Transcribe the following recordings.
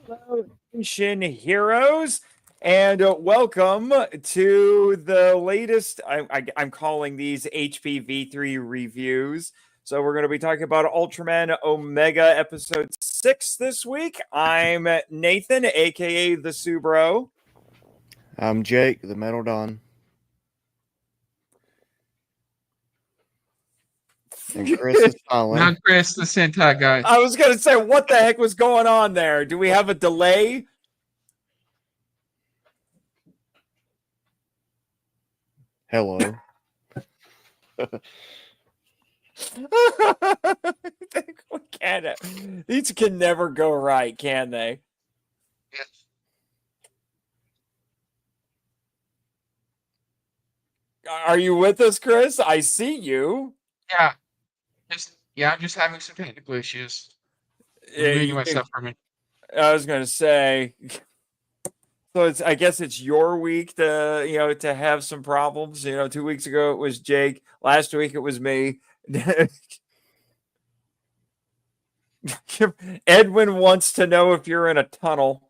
Hello, Henshin heroes, and welcome to the latest. I'm calling these HPV3 reviews. So we're going to be talking about Ultraman Omega episode 6 this week. I'm Nathan, aka the Subro. I'm Jake, the Metal Don. And Chris is smiling. Not Chris, the Sentai guy. I was going to say, what the heck was going on there? Do we have a delay? Hello. These can never go right, can they? Yes. Are you with us, Chris? I see you. Yeah. I'm just having some technical issues. Reading myself for a minute. I was going to say, so I guess it's your week to to have some problems. 2 weeks ago it was Jake. Last week it was me. Edwin wants to know if you're in a tunnel.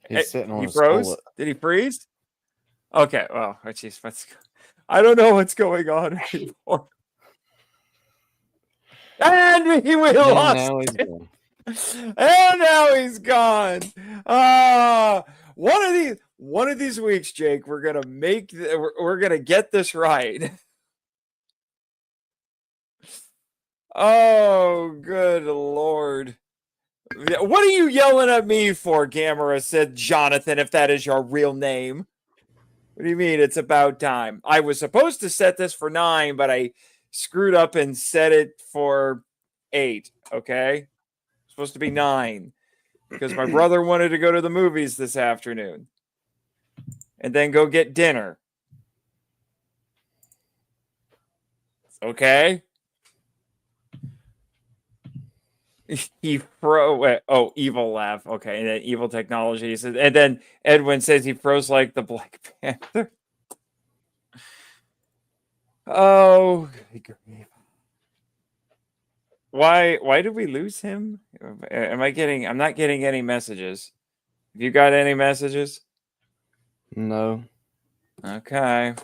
He's sitting on He his froze? toilet. Did he freeze? Okay. Well, geez, I don't know what's going on anymore. And we lost. Now he's gone. And now he's gone. One of these weeks, Jake, we're gonna get this right. Oh, good Lord. What are you yelling at me for, Gamera? Said Jonathan, if that is your real name. What do you mean it's about time? I was supposed to set this for 9, but I screwed up and set it for 8. Okay? It's supposed to be 9 because my brother wanted to go to the movies this afternoon and then go get dinner. Okay? He froze. Oh, evil laugh. Okay, and then evil technology. And then Edwin says he froze like the Black Panther. Oh, why did we lose him? I'm not getting any messages. Have you got any messages? No. Okay.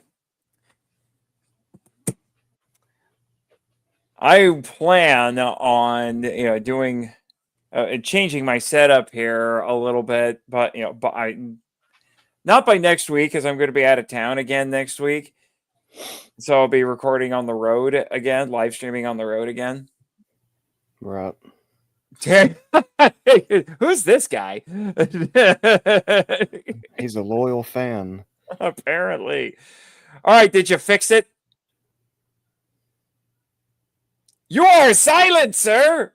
I plan on doing changing my setup here a little bit, but not by next week because I'm going to be out of town again next week. So I'll be recording on the road again, live streaming on the road again. Right. Who's this guy? He's a loyal fan. Apparently. All right, did you fix it? You are silent, sir.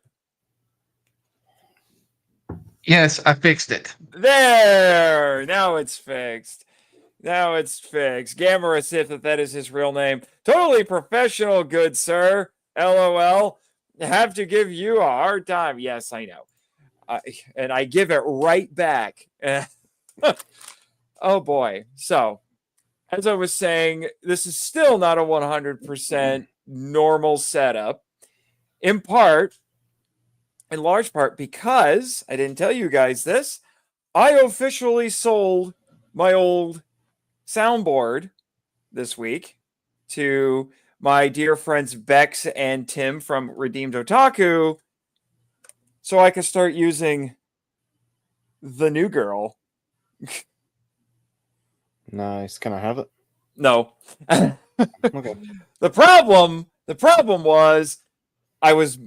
Yes, I fixed it. There. Now it's fixed. Gamera Sith, if that is his real name. Totally professional, good sir. LOL. Have to give you a hard time. Yes, I know. And I give it right back. Oh, boy. So, as I was saying, this is still not a 100% normal setup. In large part, because I didn't tell you guys this, I officially sold my old soundboard this week to my dear friends Bex and Tim from Redeemed Otaku so I could start using the new girl. Nice. Can I have it? No. Okay. The problem was I was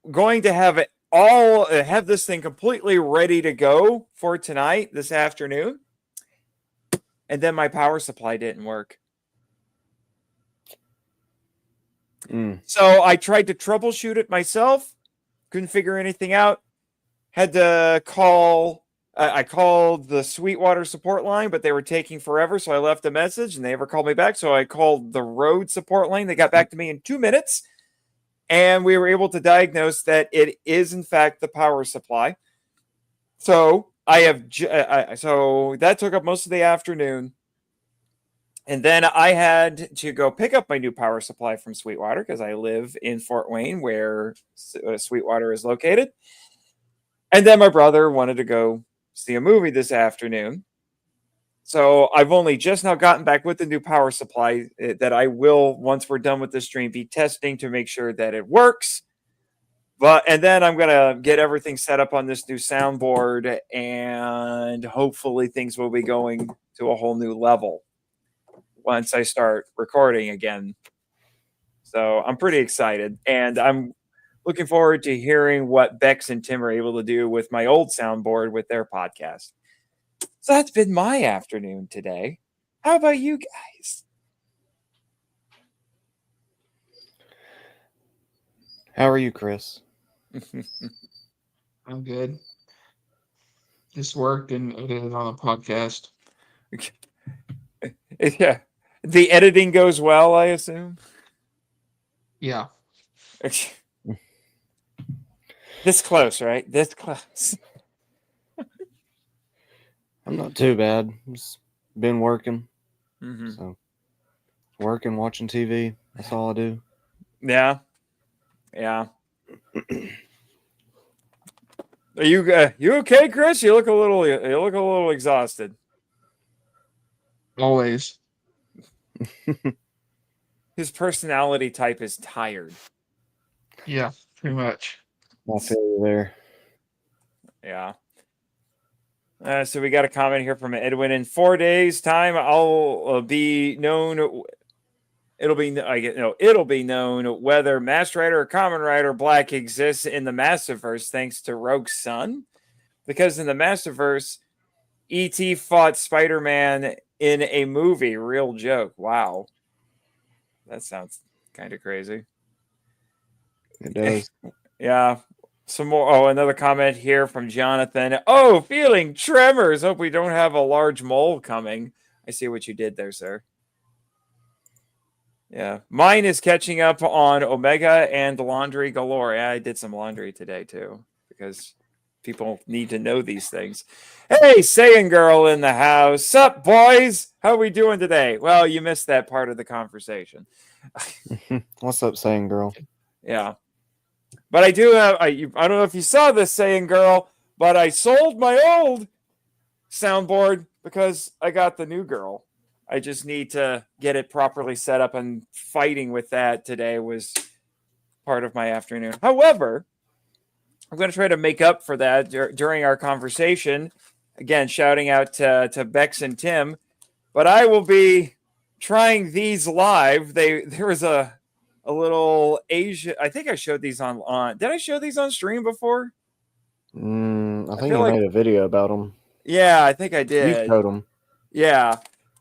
going to have this thing completely ready to go for tonight, this afternoon. And then my power supply didn't work. So I tried to troubleshoot it myself. Couldn't figure anything out. Had to call. I called the Sweetwater support line, but they were taking forever. So I left a message and they never called me back. So I called the road support line. They got back to me in 2 minutes. And we were able to diagnose that it is, in fact, the power supply. So so that took up most of the afternoon. And then I had to go pick up my new power supply from Sweetwater because I live in Fort Wayne, where Sweetwater is located. And then my brother wanted to go see a movie this afternoon. So I've only just now gotten back with the new power supply that I will, once we're done with the stream, be testing to make sure that it works. And then I'm gonna get everything set up on this new soundboard, and hopefully things will be going to a whole new level once I start recording again. So I'm pretty excited, and I'm looking forward to hearing what Bex and Tim are able to do with my old soundboard with their podcast. So that's been my afternoon today. How about you guys? How are you, Chris? I'm good. Just worked and edited on the podcast. Yeah. The editing goes well, I assume. Yeah. This close, right? This close. I'm not too bad. Just been working. Mm-hmm. So, working, watching TV. That's all I do. Yeah. Yeah. Are you okay, Chris? You look a little exhausted. Always. His personality type is tired. Yeah, pretty much. I feel you there. Yeah. So we got a comment here from Edwin. In 4 days' time, I'll be known. It'll be known whether Master Rider or Common Rider Black exists in the Massiverse, thanks to Rogue's son. Because in the Massiverse, E.T. fought Spider-Man in a movie. Real joke. Wow. That sounds kind of crazy. It does. Yeah. Some more. Oh, another comment here from Jonathan. Oh, feeling tremors. Hope we don't have a large mole coming. I see what you did there, sir. Yeah. Mine is catching up on Omega and laundry galore. Yeah, I did some laundry today, too, because people need to know these things. Hey, Saiyan Girl in the house. Sup, boys? How we doing today? Well, you missed that part of the conversation. What's up, saying girl? Yeah. But I do have, I don't know if you saw this, Saiyan Girl, but I sold my old soundboard because I got the new girl. I just need to get it properly set up, and fighting with that today was part of my afternoon. However, I'm going to try to make up for that during our conversation. Again, shouting out to Bex and Tim. But I will be trying these live. There was a little Asia. I think I showed these on. Did I show these on stream before? I think feel you like- made a video about them. Yeah, I think I You did. showed them. Yeah.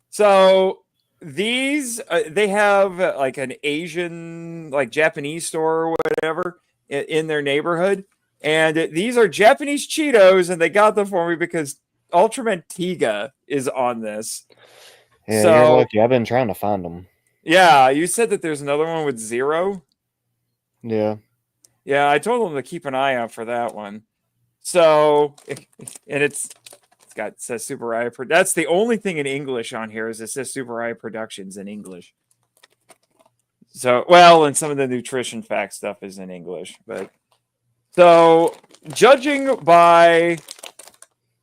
So these they have like an Asian, like Japanese store or whatever in their neighborhood, and these are Japanese Cheetos, and they got them for me because Ultraman Tiga is on this. Yeah, So- you're lucky. I've been trying to find them. Yeah, you said that there's another one with Zero. Yeah. Yeah, I told them to keep an eye out for that one. So, and it says Super Eye. That's the only thing in English on here, is it says Super Eye Productions in English. So, well, and some of the nutrition fact stuff is in English, but so judging by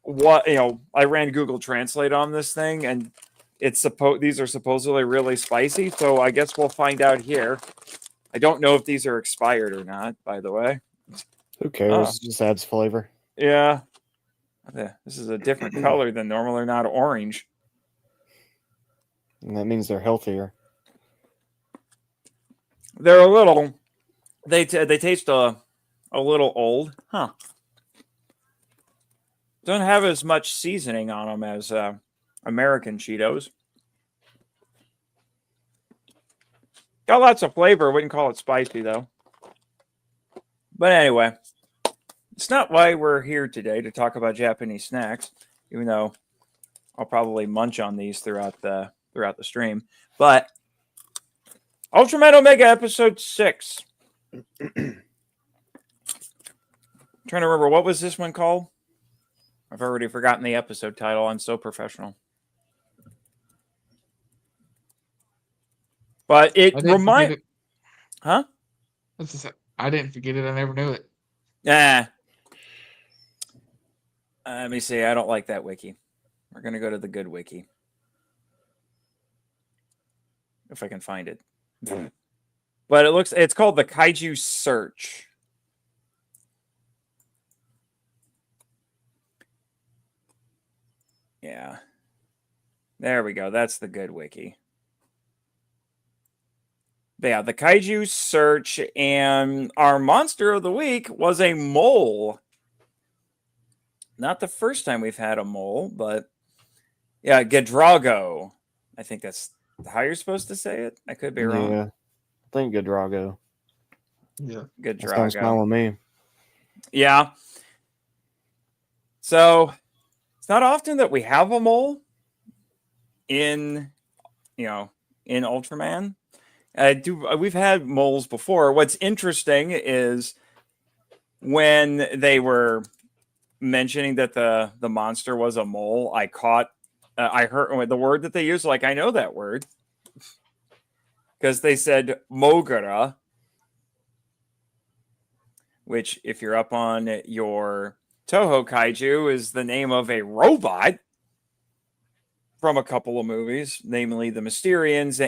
what I ran Google Translate on this thing, and these are supposedly really spicy. So I guess we'll find out here. I don't know if these are expired or not, by the way. Who cares? It just adds flavor. Yeah. This is a different color than normal. They're not orange. And that means they're healthier. They're a little. They taste a little old, huh? Don't have as much seasoning on them as American Cheetos. Got lots of flavor. Wouldn't call it spicy though. But anyway, it's not why we're here today to talk about Japanese snacks, even though I'll probably munch on these throughout the stream. But Ultraman Omega episode 6. Trying to remember, what was this one called? I've already forgotten the episode title. I'm so professional. But it I didn't forget it. Huh? I didn't forget it. I never knew it. Nah. Let me see. I don't like that wiki. We're going to go to the good wiki. If I can find it. But it's called the Kaiju Search. Yeah. There we go. That's the good wiki. But yeah, the Kaiju Search, and our monster of the week was a mole. Not the first time we've had a mole, but yeah, Gedrago. I think that's how you're supposed to say it. I could be wrong. Yeah, I think Gedrago. Yeah. That sounds fine with me. Yeah. So it's not often that we have a mole in Ultraman. We've had moles before. What's interesting is when they were mentioning that the monster was a mole, I heard the word that they used, like, I know that word. Because they said Mogura, which, if you're up on your Toho Kaiju, is the name of a robot from a couple of movies, namely The Mysterians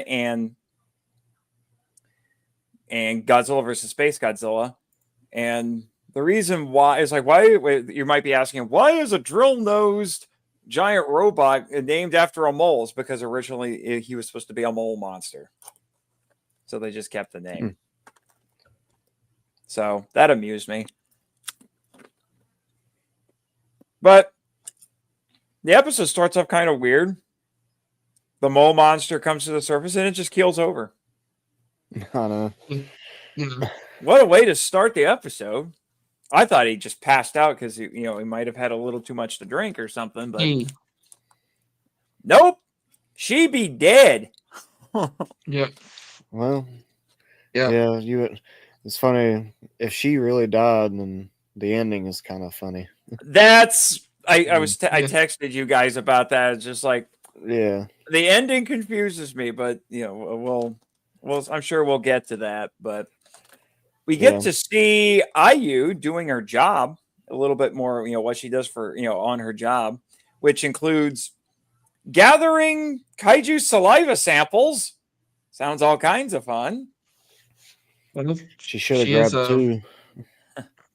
and Godzilla versus Space Godzilla. And the reason why is why you might be asking, why is a drill-nosed giant robot named after a mole? It's because originally he was supposed to be a mole monster. So they just kept the name. So that amused me. But the episode starts off kind of weird. The mole monster comes to the surface and it just keels over. I know. What a way to start the episode. I thought he just passed out because he might have had a little too much to drink or something, but nope. She be dead. Yep. Well, yeah. It's funny if she really died, then the ending is kind of funny. That's I texted you guys about that. It's just like, yeah, the ending confuses me, but we'll I'm sure we'll get to that. But we get to see IU doing her job a little bit more. What she does for on her job, which includes gathering kaiju saliva samples. Sounds all kinds of fun. She should have grabbed two.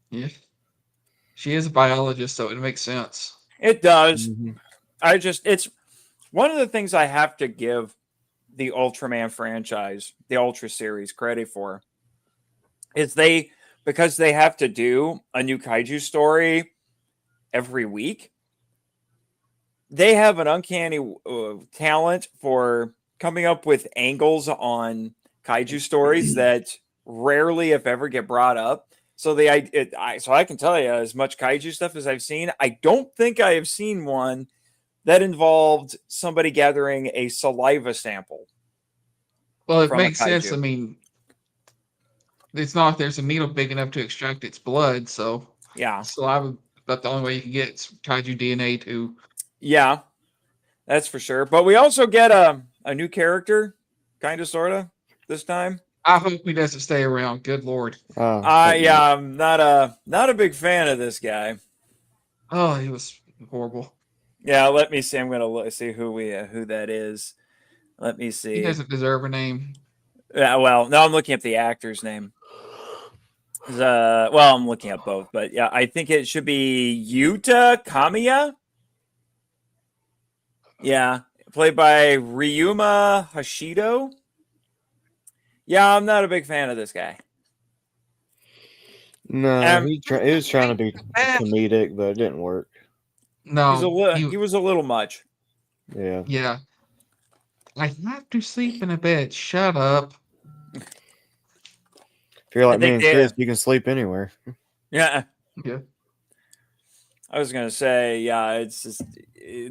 Yeah. She is a biologist, so it makes sense. It does. Mm-hmm. It's one of the things I have to give the Ultraman franchise, the Ultra series, credit for, is because they have to do a new kaiju story every week. They have an uncanny talent for coming up with angles on kaiju stories that rarely, if ever, get brought up. So I can tell you, as much kaiju stuff as I've seen, I don't think I have seen one that involved somebody gathering a saliva sample. Well, it makes sense. I mean, it's not like there's a needle big enough to extract its blood, so yeah, saliva about the only way you can get kaiju DNA to. Yeah, that's for sure. But we also get a new character, kind of, sort of, this time. I hope he doesn't stay around. Good Lord. I'm not a big fan of this guy. Oh, he was horrible. Yeah, let me see. I'm gonna see who that is. Let me see. He doesn't deserve a name. Yeah, well, no, I'm looking up the actor's name. I'm looking at both, but yeah, I think it should be Yuta Kamiya. Yeah, played by Ryuma Hashido. Yeah, I'm not a big fan of this guy. No, he was trying to be comedic, but it didn't work. No, he was a little much. Yeah. Yeah. I have to sleep in a bed. Shut up. If you're like me and Chris, you can sleep anywhere. Yeah. Yeah. I was gonna say, yeah, it's just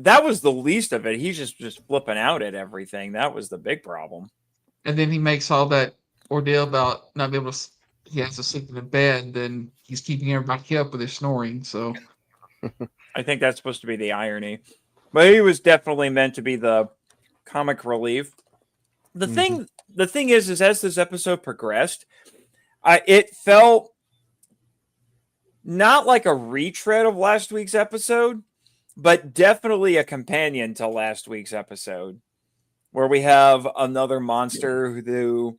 that was the least of it. He's just flipping out at everything. That was the big problem. And then he makes all that ordeal about not being able to. He has to sleep in the bed, and then he's keeping everybody up with his snoring. So, I think that's supposed to be the irony, but he was definitely meant to be the comic relief. The thing is as this episode progressed, it felt not like a retread of last week's episode, but definitely a companion to last week's episode, where we have another monster who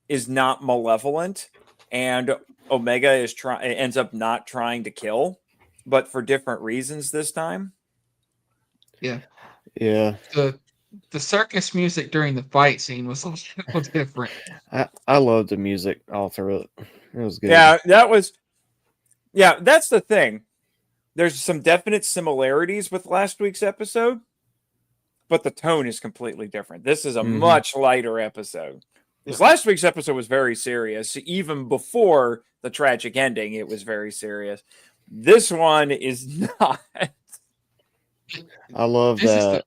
is not malevolent, and Omega ends up not trying to kill, but for different reasons this time. Yeah. Yeah. The circus music during the fight scene was a little different. I loved the music all through it. It was good. Yeah, that's the thing. There's some definite similarities with last week's episode, but the tone is completely different. This is a much lighter episode. Because last week's episode was very serious. Even before the tragic ending, it was very serious. This one is not. I love that.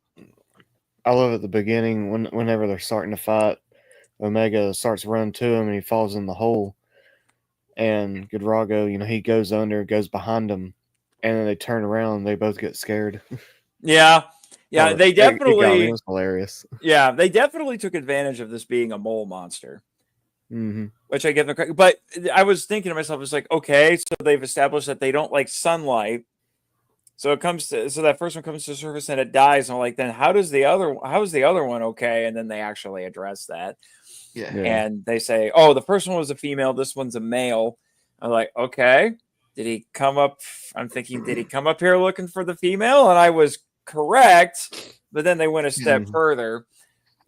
I love at the beginning whenever they're starting to fight, Omega starts running to him and he falls in the hole. And Godrago, he goes under, goes behind him, and then they turn around and they both get scared. Yeah. Yeah, they definitely. It was hilarious. Yeah, they definitely took advantage of this being a mole monster. Which I give them credit. But I was thinking to myself, it's like, okay, so they've established that they don't like sunlight. So that first one comes to surface and it dies. And I'm like, then how is the other one okay? And then they actually address that. Yeah. And they say, oh, the first one was a female, this one's a male. I'm like, okay. Did he come up? I'm thinking, did he come up here looking for the female? And I was correct, but then they went a step further,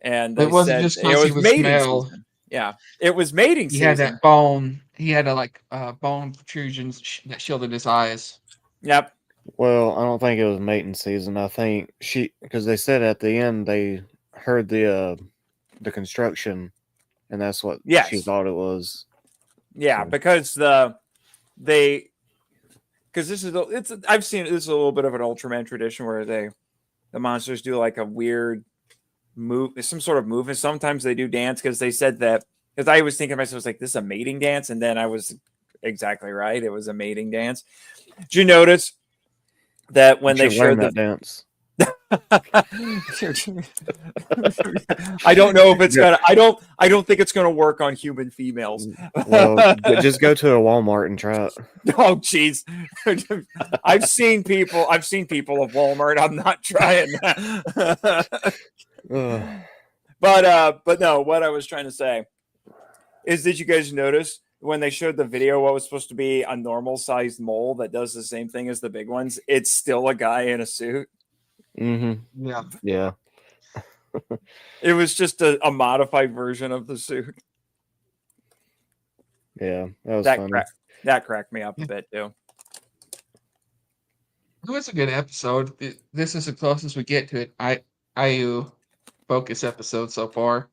and they it wasn't said just it because was he was mating male. season. Yeah, it was mating He season. had that bone. He had bone protrusions that shielded his eyes. Yep. Well, I don't think it was mating season. I think because they said at the end they heard the construction, and that's what she thought it was. Yeah, because I've seen this is a little bit of an Ultraman tradition where the monsters do like a weird move, some sort of move, and sometimes they do dance because they said that. Because I was thinking to myself, like, this is a mating dance, and then I was exactly right. It was a mating dance. Did you notice that when they showed that dance? I don't know if it's gonna. I don't think it's gonna work on human females. Well, just go to a Walmart and try it. Oh, jeez. I've seen people of Walmart. I'm not trying that. But no. What I was trying to say is, did you guys notice when they showed the video what was supposed to be a normal sized mole that does the same thing as the big ones? It's still a guy in a suit. Yeah. It was just a modified version of the suit. Yeah, that was funny. That cracked me up a bit too. It was a good episode. This is the closest we get to it. IU focus episode so far.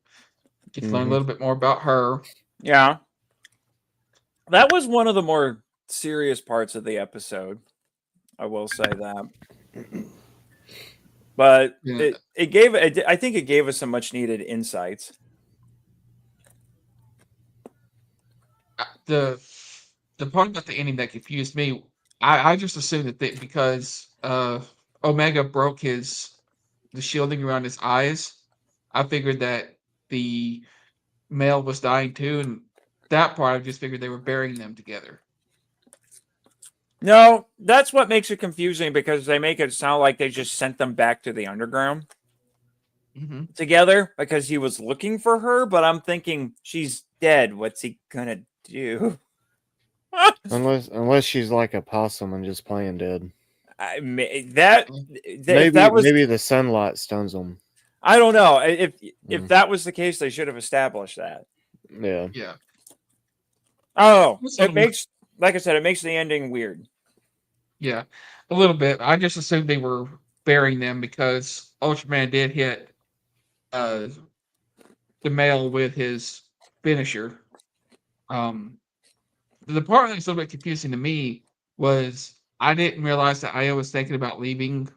Get to learn a little bit more about her. Yeah, that was one of the more serious parts of the episode. I will say that. But I think it gave us some much needed insights. The part about the ending that confused me, I just assumed that because Omega broke the shielding around his eyes, I figured that the male was dying too, and that part I just figured they were burying them together. No, that's what makes it confusing, because they make it sound like they just sent them back to the underground together because he was looking for her. But I'm thinking, she's dead. What's he gonna do? unless she's like a possum and just playing dead. Maybe the sunlight stuns them. I don't know. If that was the case, they should have established that. Yeah. Yeah. Oh, it makes. Like I said, it makes the ending weird. Yeah, a little bit. I just assumed they were burying them because Ultraman did hit the male with his finisher. The part that's a little bit confusing to me was I didn't realize that Io was thinking about leaving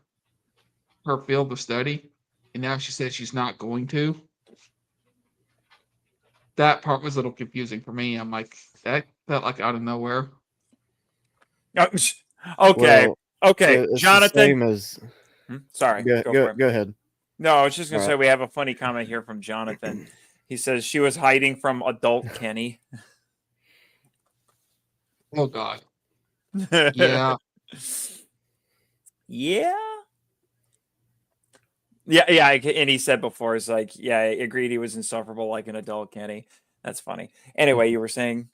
her field of study, and now she said she's not going to. That part was a little confusing for me. I'm like, that felt like out of nowhere. Okay. Well, okay. it's Jonathan. the same as... Sorry. Go ahead. No, I was just gonna All say right. we have a funny comment here from Jonathan. He says she was hiding from adult Kenny. Oh God. Yeah. Yeah. Yeah. And he said before, it's like, yeah, I agreed he was insufferable like an adult Kenny. That's funny. Anyway, you were saying,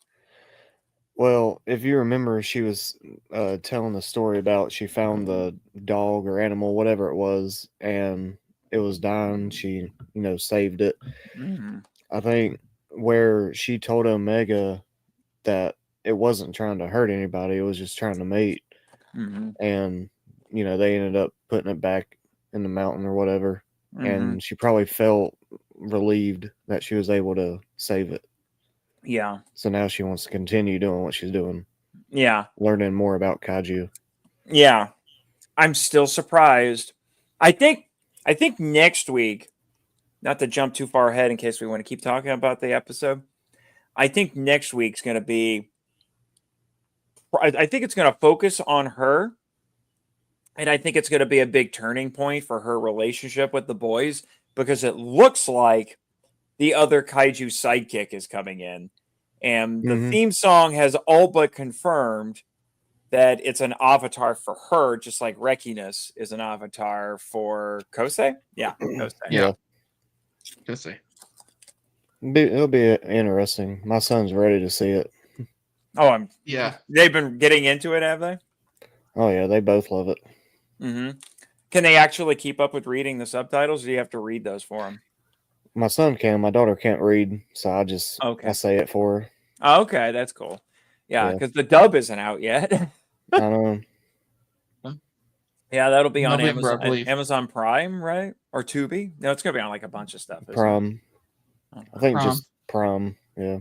Well, if you remember, she was telling the story about she found the dog or animal, whatever it was, and it was dying. She, saved it. mhm, I think where she told Omega that it wasn't trying to hurt anybody, it was just trying to mate. mhm, And, they ended up putting it back in the mountain or whatever. mhm. And she probably felt relieved that she was able to save it. Yeah. So now she wants to continue doing what she's doing, Yeah. learning more about kaiju. Yeah. I'm still surprised. I think next week, not to jump too far ahead in case we want to keep talking about the episode. I think next week's going to be I think it's going to focus on her, and I think it's going to be a big turning point for her relationship with the boys, because it looks like the other kaiju sidekick is coming in, and the Mm-hmm. theme song has all but confirmed that it's an avatar for her, just like Rekiness is an avatar for Kosei. Yeah, Kosei. Yeah. Let's see. It'll be interesting. My son's ready to see it. Oh, Yeah. they've been getting into it, have they? Oh yeah, they both love it. Mm-hmm. Can they actually keep up with reading the subtitles, or do you have to read those for them? My son can. My daughter can't read, so I Okay. say it for her. Oh, okay, that's cool. Yeah, Yeah. because the dub isn't out yet. I know. Yeah, that'll be on November, I Amazon, believe. Amazon Prime, right? Or Tubi? No, it's gonna be on like a bunch of stuff. Isn't it? Prime. Oh, I think Prime. just Prime. Yeah.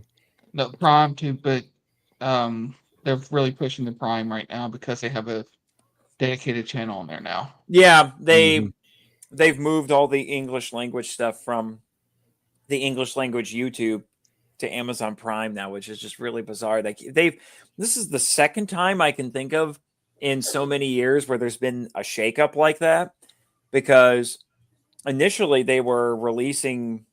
No, Prime too, but they're really pushing the Prime right now because they have a dedicated channel on there now. yeah, Mhm. they've moved all the English language stuff from the English language YouTube to Amazon Prime now, which is just really bizarre. This is the second time I can think of in so many years where there's been a shakeup like that, because initially they were releasing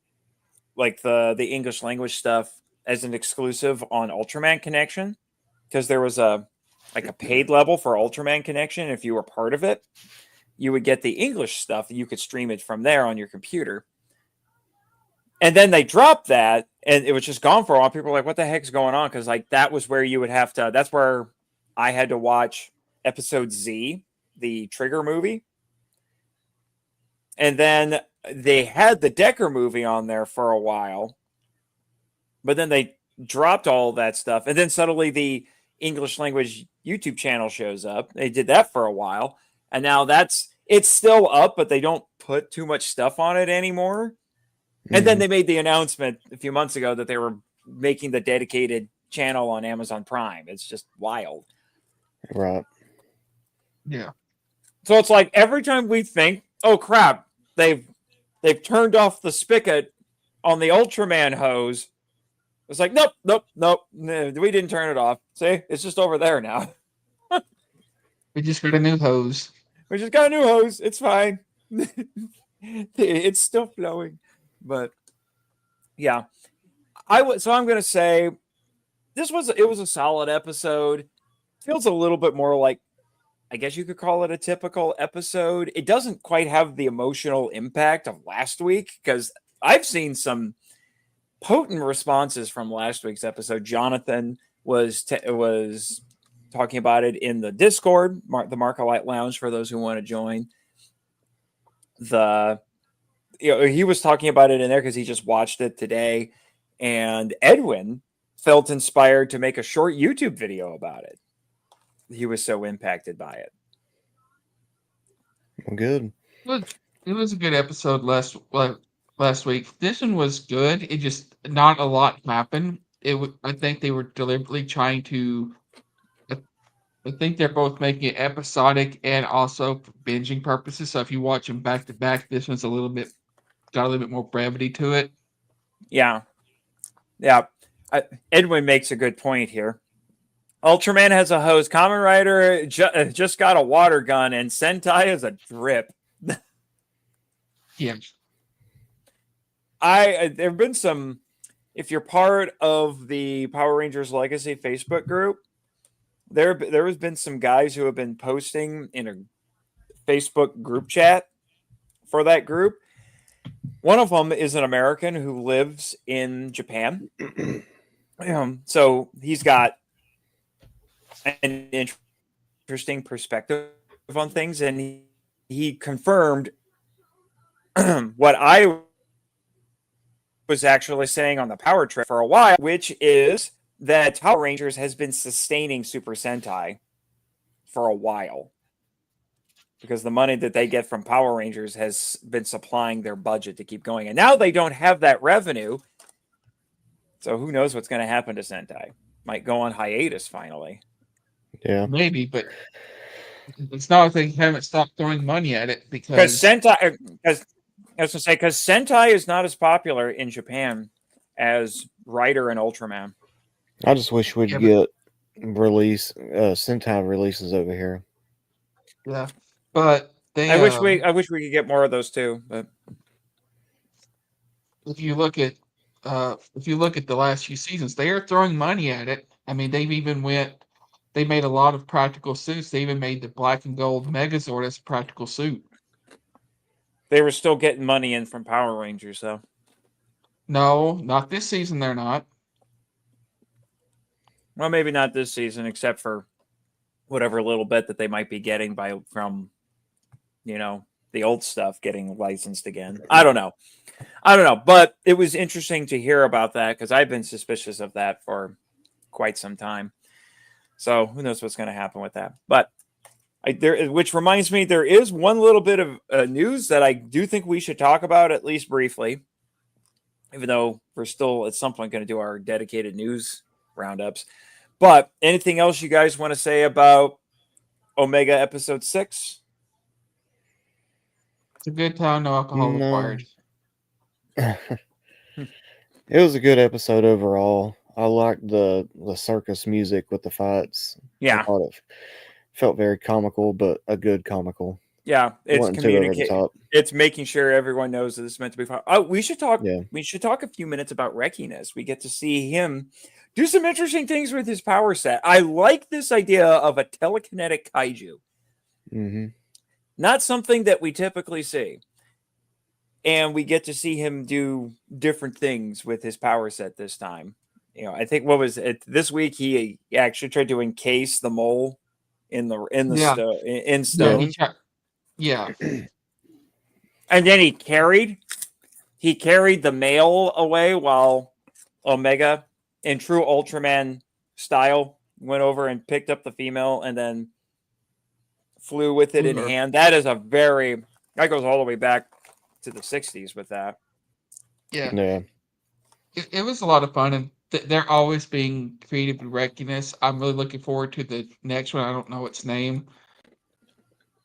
like the English language stuff as an exclusive on Ultraman Connection, because there was a paid level for Ultraman Connection. If you were part of it, you would get the English stuff. You could stream it from there on your computer. And then they dropped that, and it was just gone for a while. People were like, "What the heck's going on?" Because like that was where you would have to. That's where I had to watch episode Z, the Trigger movie, and then they had the Decker movie on there for a while, but then they dropped all that stuff, and then suddenly the English language YouTube channel shows up. They did that for a while, and now it's still up, but they don't put too much stuff on it anymore. And then Mhm. they made the announcement a few months ago that they were making the dedicated channel on Amazon Prime. It's just wild. Right. Yeah. So it's like every time we think, "Oh crap, they've turned off the spigot on the Ultraman hose," it's like, nope, we didn't turn it off. See, it's just over there now. We just got a new hose. We just got a new hose. It's fine. It's still flowing, but yeah, so I'm gonna say it was a solid episode. Feels a little bit more like, I guess you could call it a typical episode. It doesn't quite have the emotional impact of last week, because I've seen some potent responses from last week's episode. Jonathan was talking about it in the Discord, the Marcolite Lounge, for those who want to join. He was talking about it in there because he just watched it today, and Edwin felt inspired to make a short YouTube video about it. He was so impacted by it. Good. It was a good episode last week. This one was good. It just not a lot happened. I think they were deliberately trying to. I think they're both making it episodic and also for binging purposes. So if you watch them back to back, this one's got a little bit more brevity to it. Yeah. Edwin makes a good point here. Ultraman has a hose. Kamen Rider just got a water gun, and Sentai is a drip. Yeah. There have been some. If you're part of the Power Rangers Legacy Facebook group, there has been some guys who have been posting in a Facebook group chat for that group. One of them is an American who lives in Japan. So he's got an interesting perspective on things, and he confirmed what I was actually saying on the Power Trip for a while, which is that Power Rangers has been sustaining Super Sentai for a while because the money that they get from Power Rangers has been supplying their budget to keep going. And now they don't have that revenue. So who knows what's going to happen to Sentai? Might go on hiatus finally. Yeah. Maybe, but it's not like they haven't stopped throwing money at it Because because Sentai, because I was going to say, because Sentai is not as popular in Japan as Rider and Ultraman. I just wish we'd Yeah, get Sentai releases over here. yeah, but they. I wish we could get more of those too. But If you look at the last few seasons, they are throwing money at it. I mean, they made a lot of practical suits. They even made the black and gold Megazord as a practical suit. they were still getting money in from Power Rangers, though. No, not this season. They're not. Well, maybe not this season, except for whatever little bit that they might be getting from, the old stuff getting licensed again. I don't know. But it was interesting to hear about that because I've been suspicious of that for quite some time. So who knows what's going to happen with that? But which reminds me, there is one little bit of news that I do think we should talk about at least briefly, even though we're still at some point going to do our dedicated news roundups. But anything else you guys want to say about Omega Episode 6? It's a good time, no alcohol required. It was a good episode overall. I liked the circus music with the fights. Yeah. I thought it felt very comical, but a good comical. Yeah, it's communicating. It's making sure everyone knows that this is meant to be fun. Oh, we should talk. Yeah. We should talk a few minutes about Rekiness. We get to see him do some interesting things with his power set. I like this idea of a telekinetic kaiju. Mm-hmm. Not something that we typically see. And we get to see him do different things with his power set this time. I think this week he actually tried to encase the mole in stone. Yeah. And then he carried the male away while Omega, in true Ultraman style, went over and picked up the female and then flew with it in hand. That goes all the way back to the 60s with that. Yeah. It was a lot of fun, and they're always being creative with Rekiness. I'm really looking forward to the next one. I don't know its name,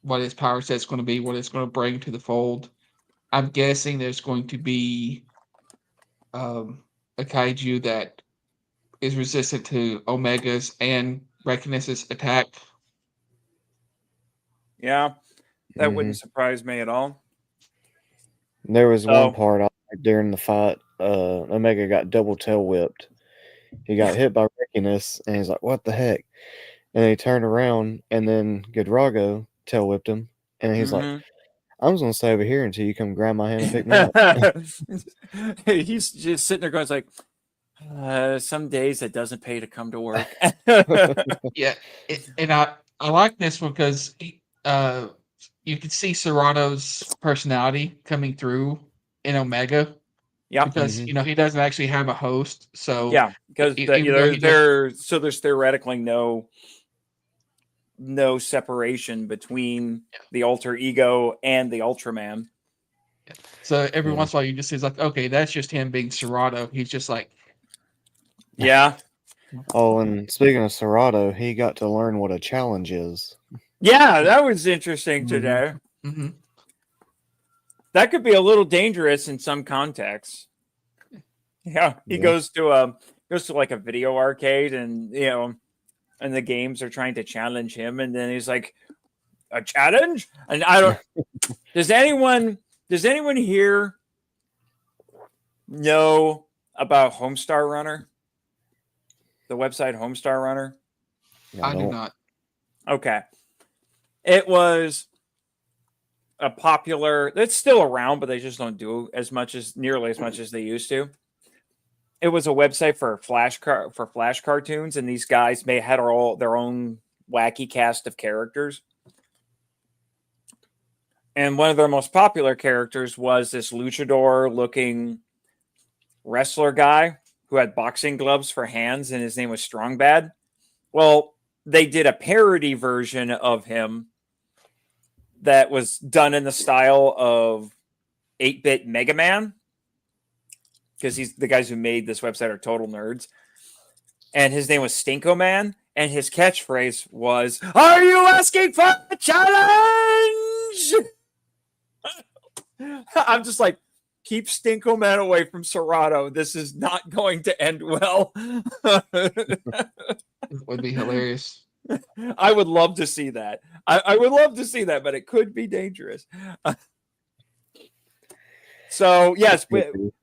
what his power set's going to be, what it's going to bring to the fold. I'm guessing there's going to be a kaiju that is resistant to Omega's and Rekiness's attack. Yeah, that wouldn't surprise me at all. There was one part during the fight. Omega got double tail whipped. He got hit by Rekiness, and he's like, "What the heck?" And he turned around, and then Godrago tail whipped him, and he's like, "I'm just gonna stay over here until you come grab my hand and pick me up." He's just sitting there going, "It's like some days it doesn't pay to come to work." Yeah, and I like this one because you can see Serrato's personality coming through in Omega. Yeah, because he doesn't actually have a host. So yeah, because there's theoretically no separation between the alter ego and the Ultraman. So every once in a while, you just see like, okay, that's just him being Serrato. He's just like, yeah. Oh, and speaking of Serrato, he got to learn what a challenge is. Yeah, that was interesting today. Mm-hmm. That could be a little dangerous in some contexts. Yeah, he goes to like a video arcade, and and the games are trying to challenge him, and then he's like, "A challenge?" And I don't. Does anyone Does anyone here know about Homestar Runner? The website Homestar Runner? I do not. Okay. It was a popular, it's still around, but they just don't do nearly as much as they used to. It was a website for flash cartoons, and these guys had all their own wacky cast of characters. And one of their most popular characters was this luchador looking wrestler guy who had boxing gloves for hands, and his name was Strong Bad. Well, they did a parody version of him that was done in the style of 8-bit Mega Man, because the guys who made this website are total nerds. And his name was Stinko Man, and his catchphrase was, "Are you asking for a challenge?" I'm just like, keep Stinko Man away from Serato. This is not going to end well. It would be hilarious. I would love to see that. I would love to see that, but it could be dangerous. So, yes,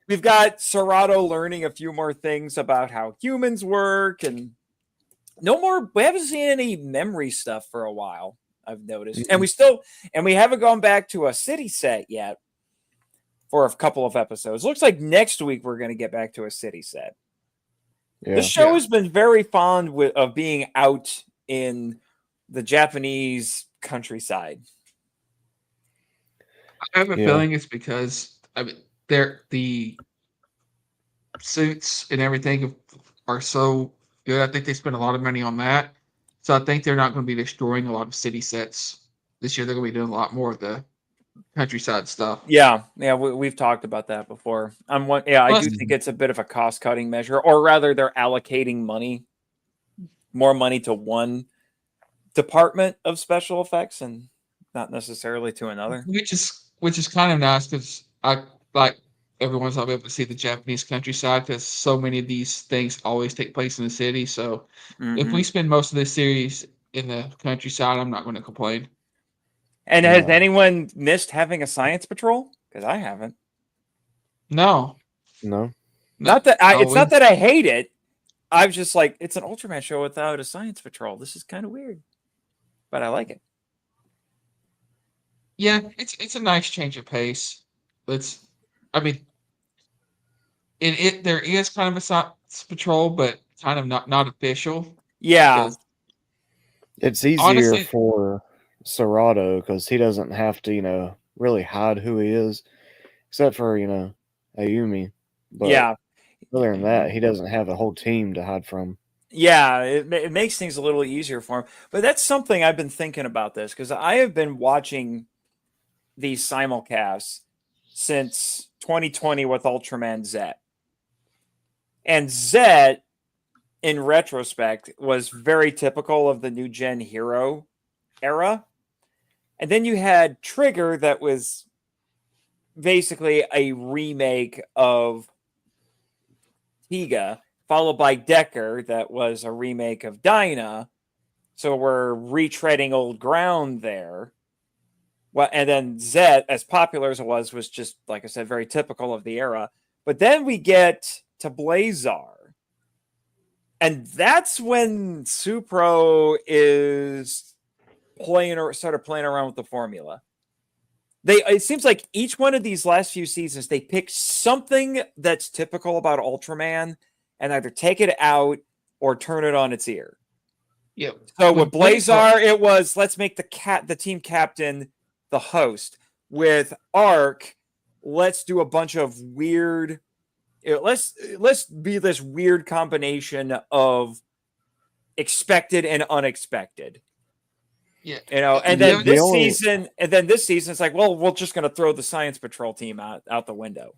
we've got Serato learning a few more things about how humans work, and we haven't seen any memory stuff for a while, I've noticed. Mm-hmm. And we haven't gone back to a city set yet for a couple of episodes. Looks like next week we're going to get back to a city set. Yeah. The show has been very fond of being out in the Japanese countryside. I have a feeling it's because the suits and everything are so good. I think they spend a lot of money on that. So I think they're not going to be destroying a lot of city sets this year. They're going to be doing a lot more of the countryside stuff. Yeah, we've talked about that before. I do think it's a bit of a cost-cutting measure, or rather, they're allocating more money to one department of special effects and not necessarily to another. Which is kind of nice, because I like everyone's not able to see the Japanese countryside, because so many of these things always take place in the city. So if we spend most of this series in the countryside, I'm not going to complain. And has anyone missed having a science patrol? Because I haven't. No. Not that it's not that I hate it. I was just like, it's an Ultraman show without a science patrol. This is kind of weird, but I like it. Yeah, it's a nice change of pace. There is kind of a science patrol, but kind of not official. Yeah, it's easier for Serato because he doesn't have to, really hide who he is, except for Ayumi. But other than that, he doesn't have a whole team to hide from. Yeah, it makes things a little easier for him. But that's something I've been thinking about this, because I have been watching these simulcasts since 2020 with Ultraman Z. And Z, in retrospect, was very typical of the new gen hero era. And then you had Trigger, that was basically a remake of Tiga, followed by Decker, that was a remake of Dyna. So we're retreading old ground there. Well, and then Z, as popular as it was just, like I said, very typical of the era. But then we get to Blazar. And that's when Supro is started playing around with the formula. It seems like each one of these last few seasons, they pick something that's typical about Ultraman and either take it out or turn it on its ear. Yeah. So with Blazar, it was, let's make the team captain the host. With Arc, let's do a bunch of weird. Let's be this weird combination of expected and unexpected. Yeah. And then this season, it's like, well, we're just going to throw the Science Patrol team out the window.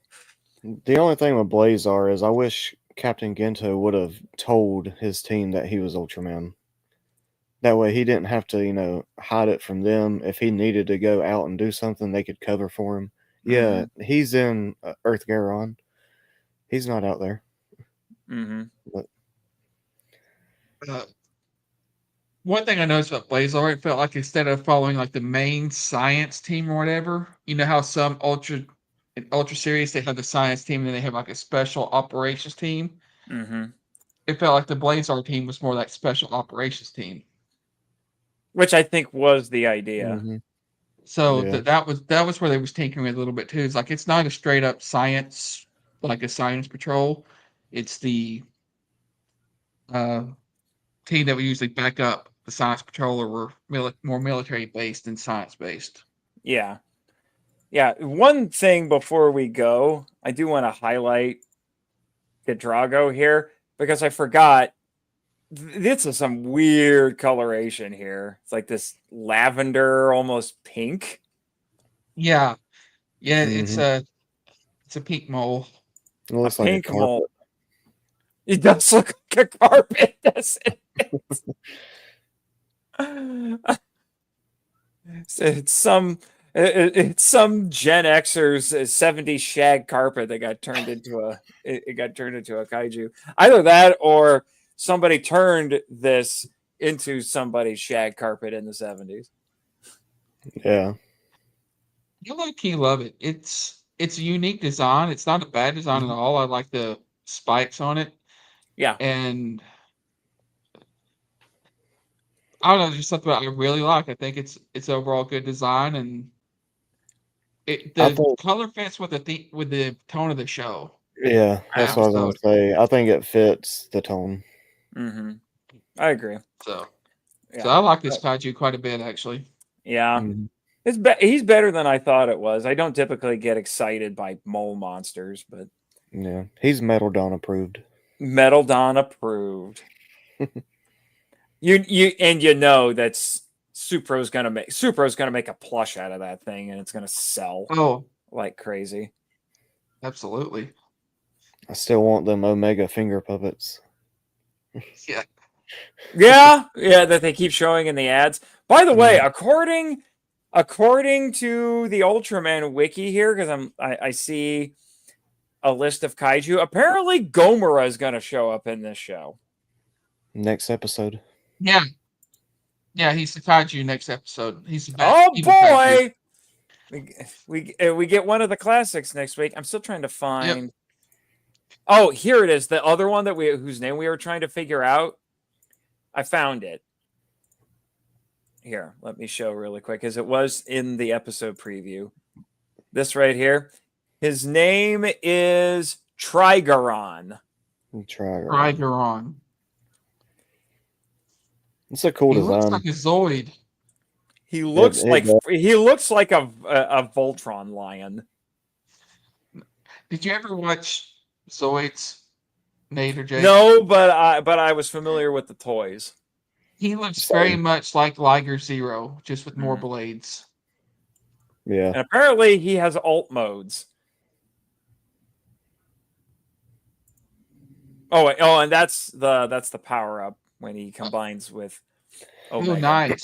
The only thing with Blazar is I wish Captain Gento would have told his team that he was Ultraman. That way he didn't have to, hide it from them. If he needed to go out and do something, they could cover for him. Yeah, he's in Earth Garon. He's not out there. Mm-hmm. But One thing I noticed about Blazar, it felt like instead of following like the main science team or whatever, you know how some Ultra series they have the science team and then they have like a special operations team. Mm-hmm. It felt like the Blazar team was more like special operations team. Which I think was the idea. Mm-hmm. So Yeah. that was where they was tinkering with a little bit too. It's like it's not a straight up science like a science patrol. It's the uh, team that would usually back up the science patrol, or were more military based than science based. Yeah. Yeah. One thing before we go, I do want to highlight the Drago here because I forgot. This is some weird coloration here. It's like this lavender, almost pink. Yeah, yeah, Mm-hmm. it's a pink mole. It A looks like a pink mole. carpet. It does look like a carpet, doesn't it? It's some it's some Gen Xers 70s shag carpet that got turned into it got turned into a kaiju. Either that or somebody turned this into somebody's shag carpet in the 70s. Yeah. You low key love it. It's a unique design. It's not a bad design at Mhm. all. I like the spikes on it, Yeah. and I don't know, just something I really like. I think it's overall good design, and I the think, color fits with with the tone of the show. yeah, that's what I was gonna Episode. say. I think it fits the tone. Mm-hmm. I agree. So Yeah. I like this kaiju quite a bit actually. Yeah. Mhm. He's better than I thought it was. I don't typically get excited by mole monsters, but Yeah, he's Metal Dawn approved. Metal Dawn approved. You know that's Supro's gonna make a plush out of that thing and it's gonna sell Oh, like crazy. absolutely. I still want them Omega finger puppets. Yeah. Yeah, that they keep showing in the ads. By the way, Mhm. according to the Ultraman wiki here, because I see a list of kaiju. Apparently, Gomora is going to show up in this show. Next episode. Yeah. Yeah, he's the kaiju next episode. He's the best Oh evil kaiju. boy, we get one of the classics next week. I'm still trying to Yep. find. Oh, here it is. The other one whose name we were trying to figure out. I found it. Here, let me show really quick, as it was in the episode preview. This right here. His name is Trigaron. Trigeron. It's a cool He looks design. like a Zoid. He looks it does. like a Voltron lion. Did you ever watch Zoids, Nate or Jake? No, but I was familiar with the toys. He looks Same. very much like Liger Zero, just with more Mhm. blades. Yeah. And apparently he has alt modes. And that's the power up when he combines with Omega. Oh, nice.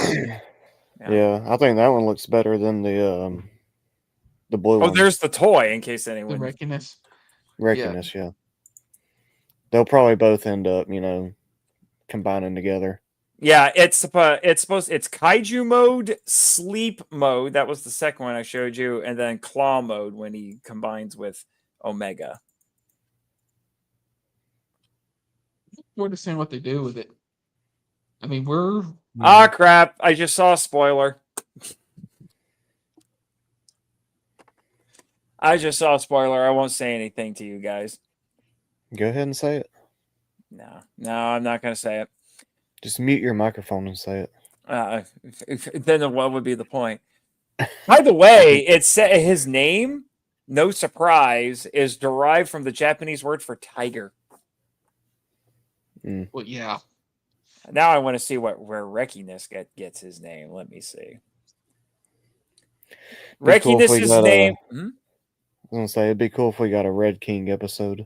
Yeah, I think that one looks better than the blue Oh, one. there's the toy in case The anyone. Reckoness. Reckoness, yeah. They'll probably both end up, combining together. Yeah, it's kaiju mode, sleep mode. That was the second one I showed you, and then claw mode when he combines with Omega. We're just seeing what they do with it. I mean, we're Ah, crap! I just saw a spoiler. I won't say anything to you guys. Go ahead and say it. No, I'm not going to say it. Just mute your microphone and say it. Then what would be the point? By the way, it's his name, no surprise, is derived from the Japanese word for tiger. well, yeah. Now I want to see where Rekiness gets his name. Let me see. Be cool if we Rekiness's got name. I was gonna say it'd be cool if we got a Red King episode.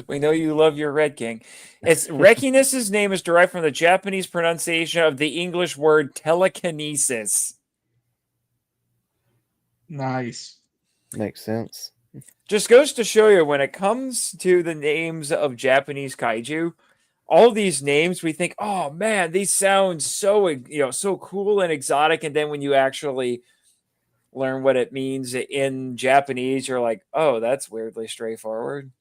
We know you love your Red King. It's Rekiness's name is derived from the Japanese pronunciation of the English word telekinesis. Nice. Makes sense. Just goes to show you when it comes to the names of Japanese kaiju, all these names we think, oh man, these sound so so cool and exotic, and then when you actually learn what it means in Japanese, you're like, oh, that's weirdly straightforward.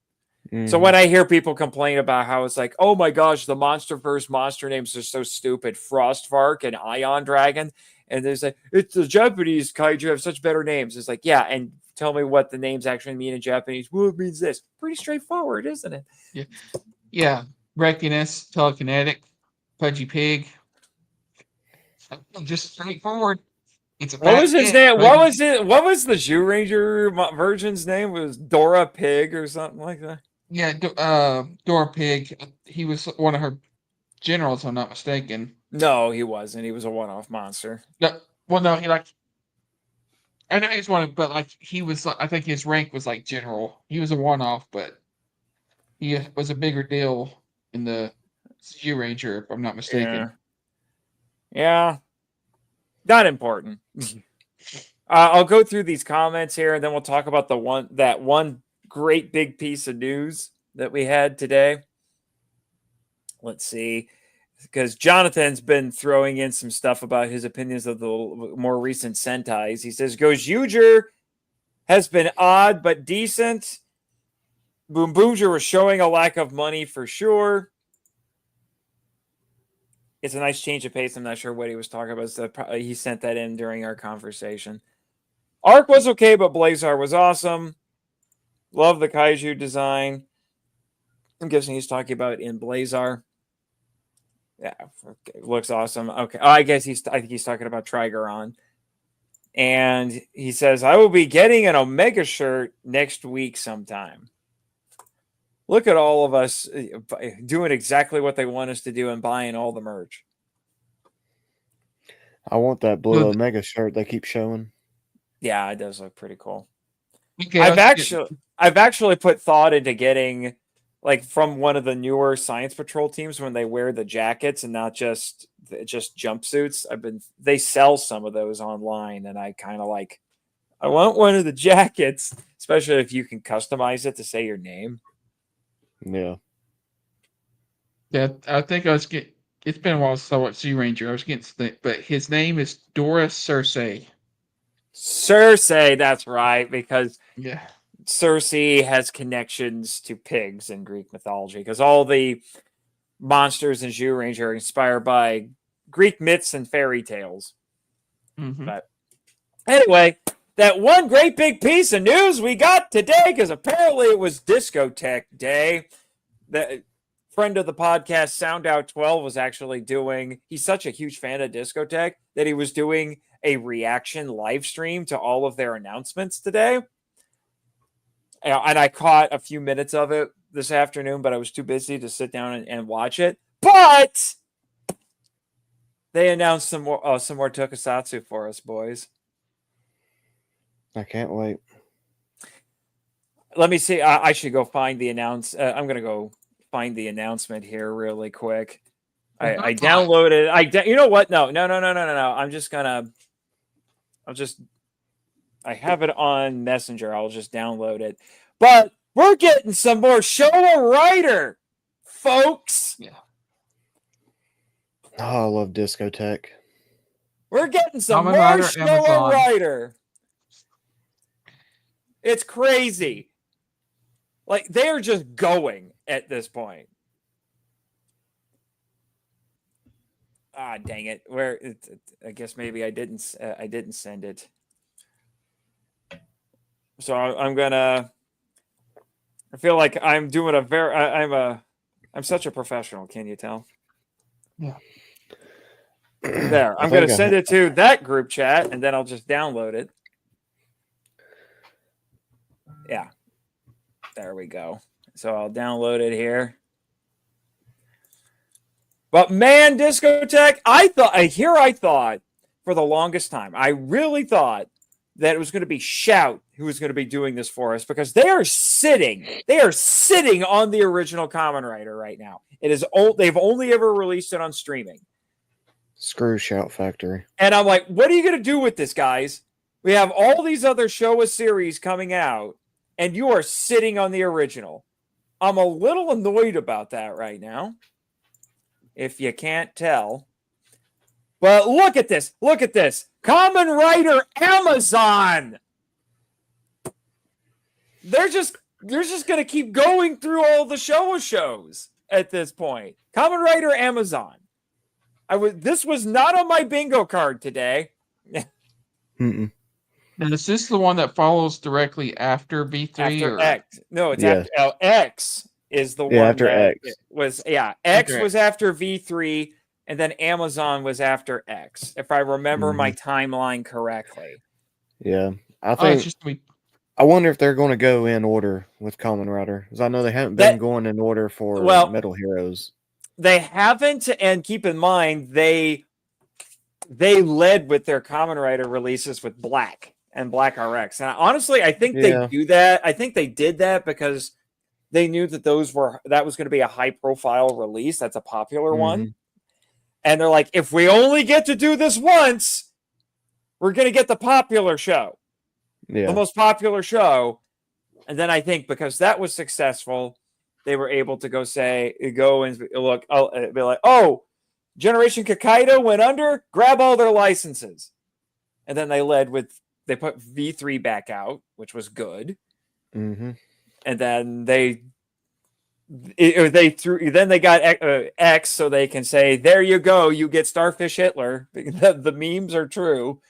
So when I hear people complain about how it's like, oh my gosh, the MonsterVerse monster names are so stupid, Frostvark and Ion Dragon, and there's like, it's the Japanese kaiju have such better names. It's like, yeah, and tell me what the names actually mean in Japanese. Well, it means this. Pretty straightforward, isn't it? Yeah. Reckiness, telekinetic, pudgy pig. Just straightforward. It's a What was his name? Right? What was the Ranger version's name? It was Dora Pig or something like that? Yeah, Dora Pig. He was one of her generals, if I'm not mistaken. No, he wasn't. He was a one-off monster. No, well, no, he like. I know he's one, but like he was. I think his rank was like general. He was a one-off, but he was a bigger deal in the Zhu Ranger, if I'm not mistaken. Yeah. Not important. I'll go through these comments here, and then we'll talk about that one great big piece of news that we had today. Let's see, because Jonathan's been throwing in some stuff about his opinions of the more recent Sentais. He says Gojujir has been odd but decent. Boom Boomjer was showing a lack of money for sure. It's a nice change of pace. I'm not sure what he was talking about. So he sent that in during our conversation. Arc was okay, but Blazar was awesome. Love the kaiju design. I'm guessing he's talking about in Blazar. Yeah, looks awesome. Okay. Oh, I think he's talking about Trigeron. And he says, I will be getting an Omega shirt next week sometime. Look at all of us doing exactly what they want us to do and buying all the merch. I want that blue Omega shirt they keep showing. Yeah, it does look pretty cool. Okay, I've actually put thought into getting like from one of the newer Science Patrol teams when they wear the jackets and not just jumpsuits. They sell some of those online, and I kind of like. I want one of the jackets, especially if you can customize it to say your name. Yeah. Yeah, I think I was getting. It's been a while since I watched Zhu Ranger. I was getting, but his name is Dora Cersei. Cersei, that's right, because Yeah, Cersei has connections to pigs in Greek mythology, because all the monsters in Zhu Ranger are inspired by Greek myths and fairy tales. mm-hmm. But anyway, that one great big piece of news we got today, because apparently it was Discotheque Day. The friend of the podcast, SoundOut12, was actually doing. He's such a huge fan of Discotheque that he was doing a reaction live stream to all of their announcements today. And I caught a few minutes of it this afternoon, but I was too busy to sit down and watch it. But they announced some more tokusatsu for us, boys. I can't wait. Let me see. I should go find the I'm going to go find the announcement here really quick. I downloaded. You know what? No. I have it on Messenger. I'll just download it. But we're getting some more Showa Rider, folks. Yeah. Oh, I love Discotheque. We're getting some Kamen more Rider, Showa Amazon. Rider. It's crazy. Like, they are just going at this point. Ah, dang it. I guess maybe I didn't send it. So I'm gonna. I feel like I'm doing I'm such a professional. Can you tell? Yeah. There. I'm gonna send it to that group chat, and then I'll just download it. Yeah. There we go. So I'll download it here. But man, Discotheque, I thought for the longest time, I really thought that it was going to be Shout who was going to be doing this for us, because they are sitting on the original Kamen Rider right now. They've only ever released it on streaming. Screw Shout Factory. And I'm like, what are you going to do with this, guys? We have all these other Showa series coming out, and you are sitting on the original. I'm a little annoyed about that right now. if you can't tell. But look at this. Look at this. Kamen Rider Amazon. They're just going to keep going through all the shows at this point. Kamen Rider Amazon. This was not on my bingo card today. Mm-mm. And is this the one that follows directly after V3? After or? X. No, it's Yes. after X is the one after that X. was X After was after V3 and then Amazon was after X, if I remember my timeline correctly. Yeah. I Oh, think it's just I wonder if they're going to go in order with Kamen Rider, because I know they haven't been going in order for Metal Heroes. They haven't, and keep in mind they led with their Kamen Rider releases with Black and Black RX. And honestly, I think they do that. I think they did that because they knew that that was going to be a high profile release. That's a popular one. And they're like, if we only get to do this once, we're going to get the popular show. The most popular show. And then I think because that was successful, they were able to go and look, be like, oh, Generation Kakaido went under, grab all their licenses. And then they put V3 back out, which was good. And then they got X so they can say, there you go, you get Starfish Hitler. The memes are true.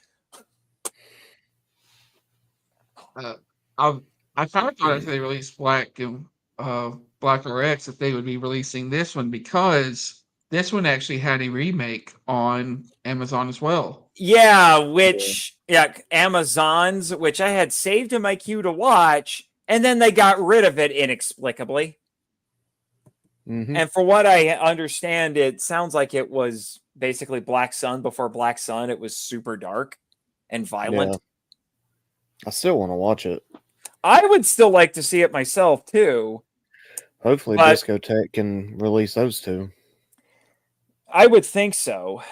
I kind of thought if they released Black and Black RX that they would be releasing this one, because this one actually had a remake on Amazon as well. Yeah, Amazon's, which I had saved in my queue to watch, and then they got rid of it inexplicably. And for what I understand, it sounds like it was basically Black Sun before Black Sun. It was super dark and violent. Yeah. I still want to watch it. I would still like to see it myself, too. Hopefully Discotek can release those two. I would think so.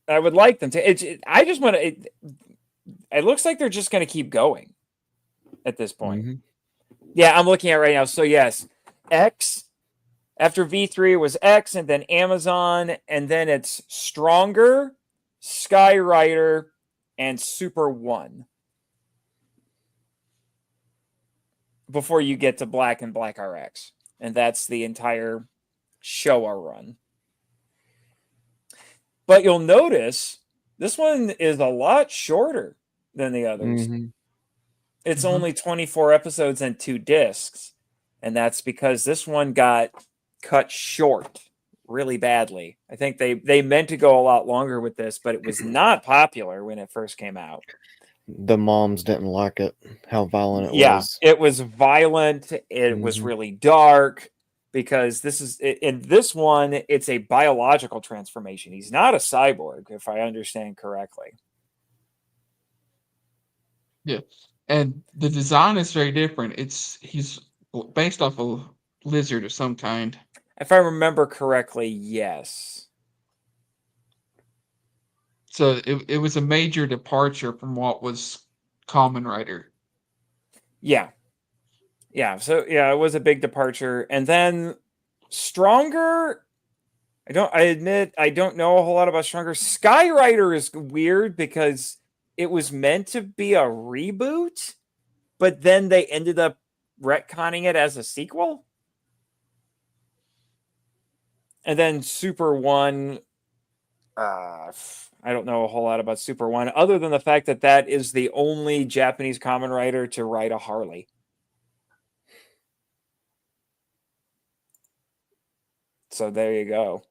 I would like them to. I just want to... It looks like they're just going to keep going at this point. Yeah, I'm looking at it right now. So, yes, X. After V3 was X, and then Amazon, and then it's Stronger, Skyrider, and Super 1. Before you get to Black and Black RX. And that's the entire Showa run. But you'll notice this one is a lot shorter than the others. It's only 24 episodes and 2 discs. And that's because this one got cut short really badly. I think they meant to go a lot longer with this, but it was not popular when it first came out. The moms didn't like it, how violent it was. Yeah, it was violent. It was really dark because in this one, it's a biological transformation. He's not a cyborg, if I understand correctly. Yeah, and the design is very different. He's based off a lizard of some kind. If I remember correctly, yes. So it was a major departure from what was Kamen Rider. Yeah. Yeah. So yeah, it was a big departure. And then Stronger. I admit I don't know a whole lot about Stronger. Skyrider is weird because it was meant to be a reboot, but then they ended up retconning it as a sequel. And then Super 1. I don't know a whole lot about Super 1, other than the fact that is the only Japanese Kamen Rider to ride a Harley. So there you go.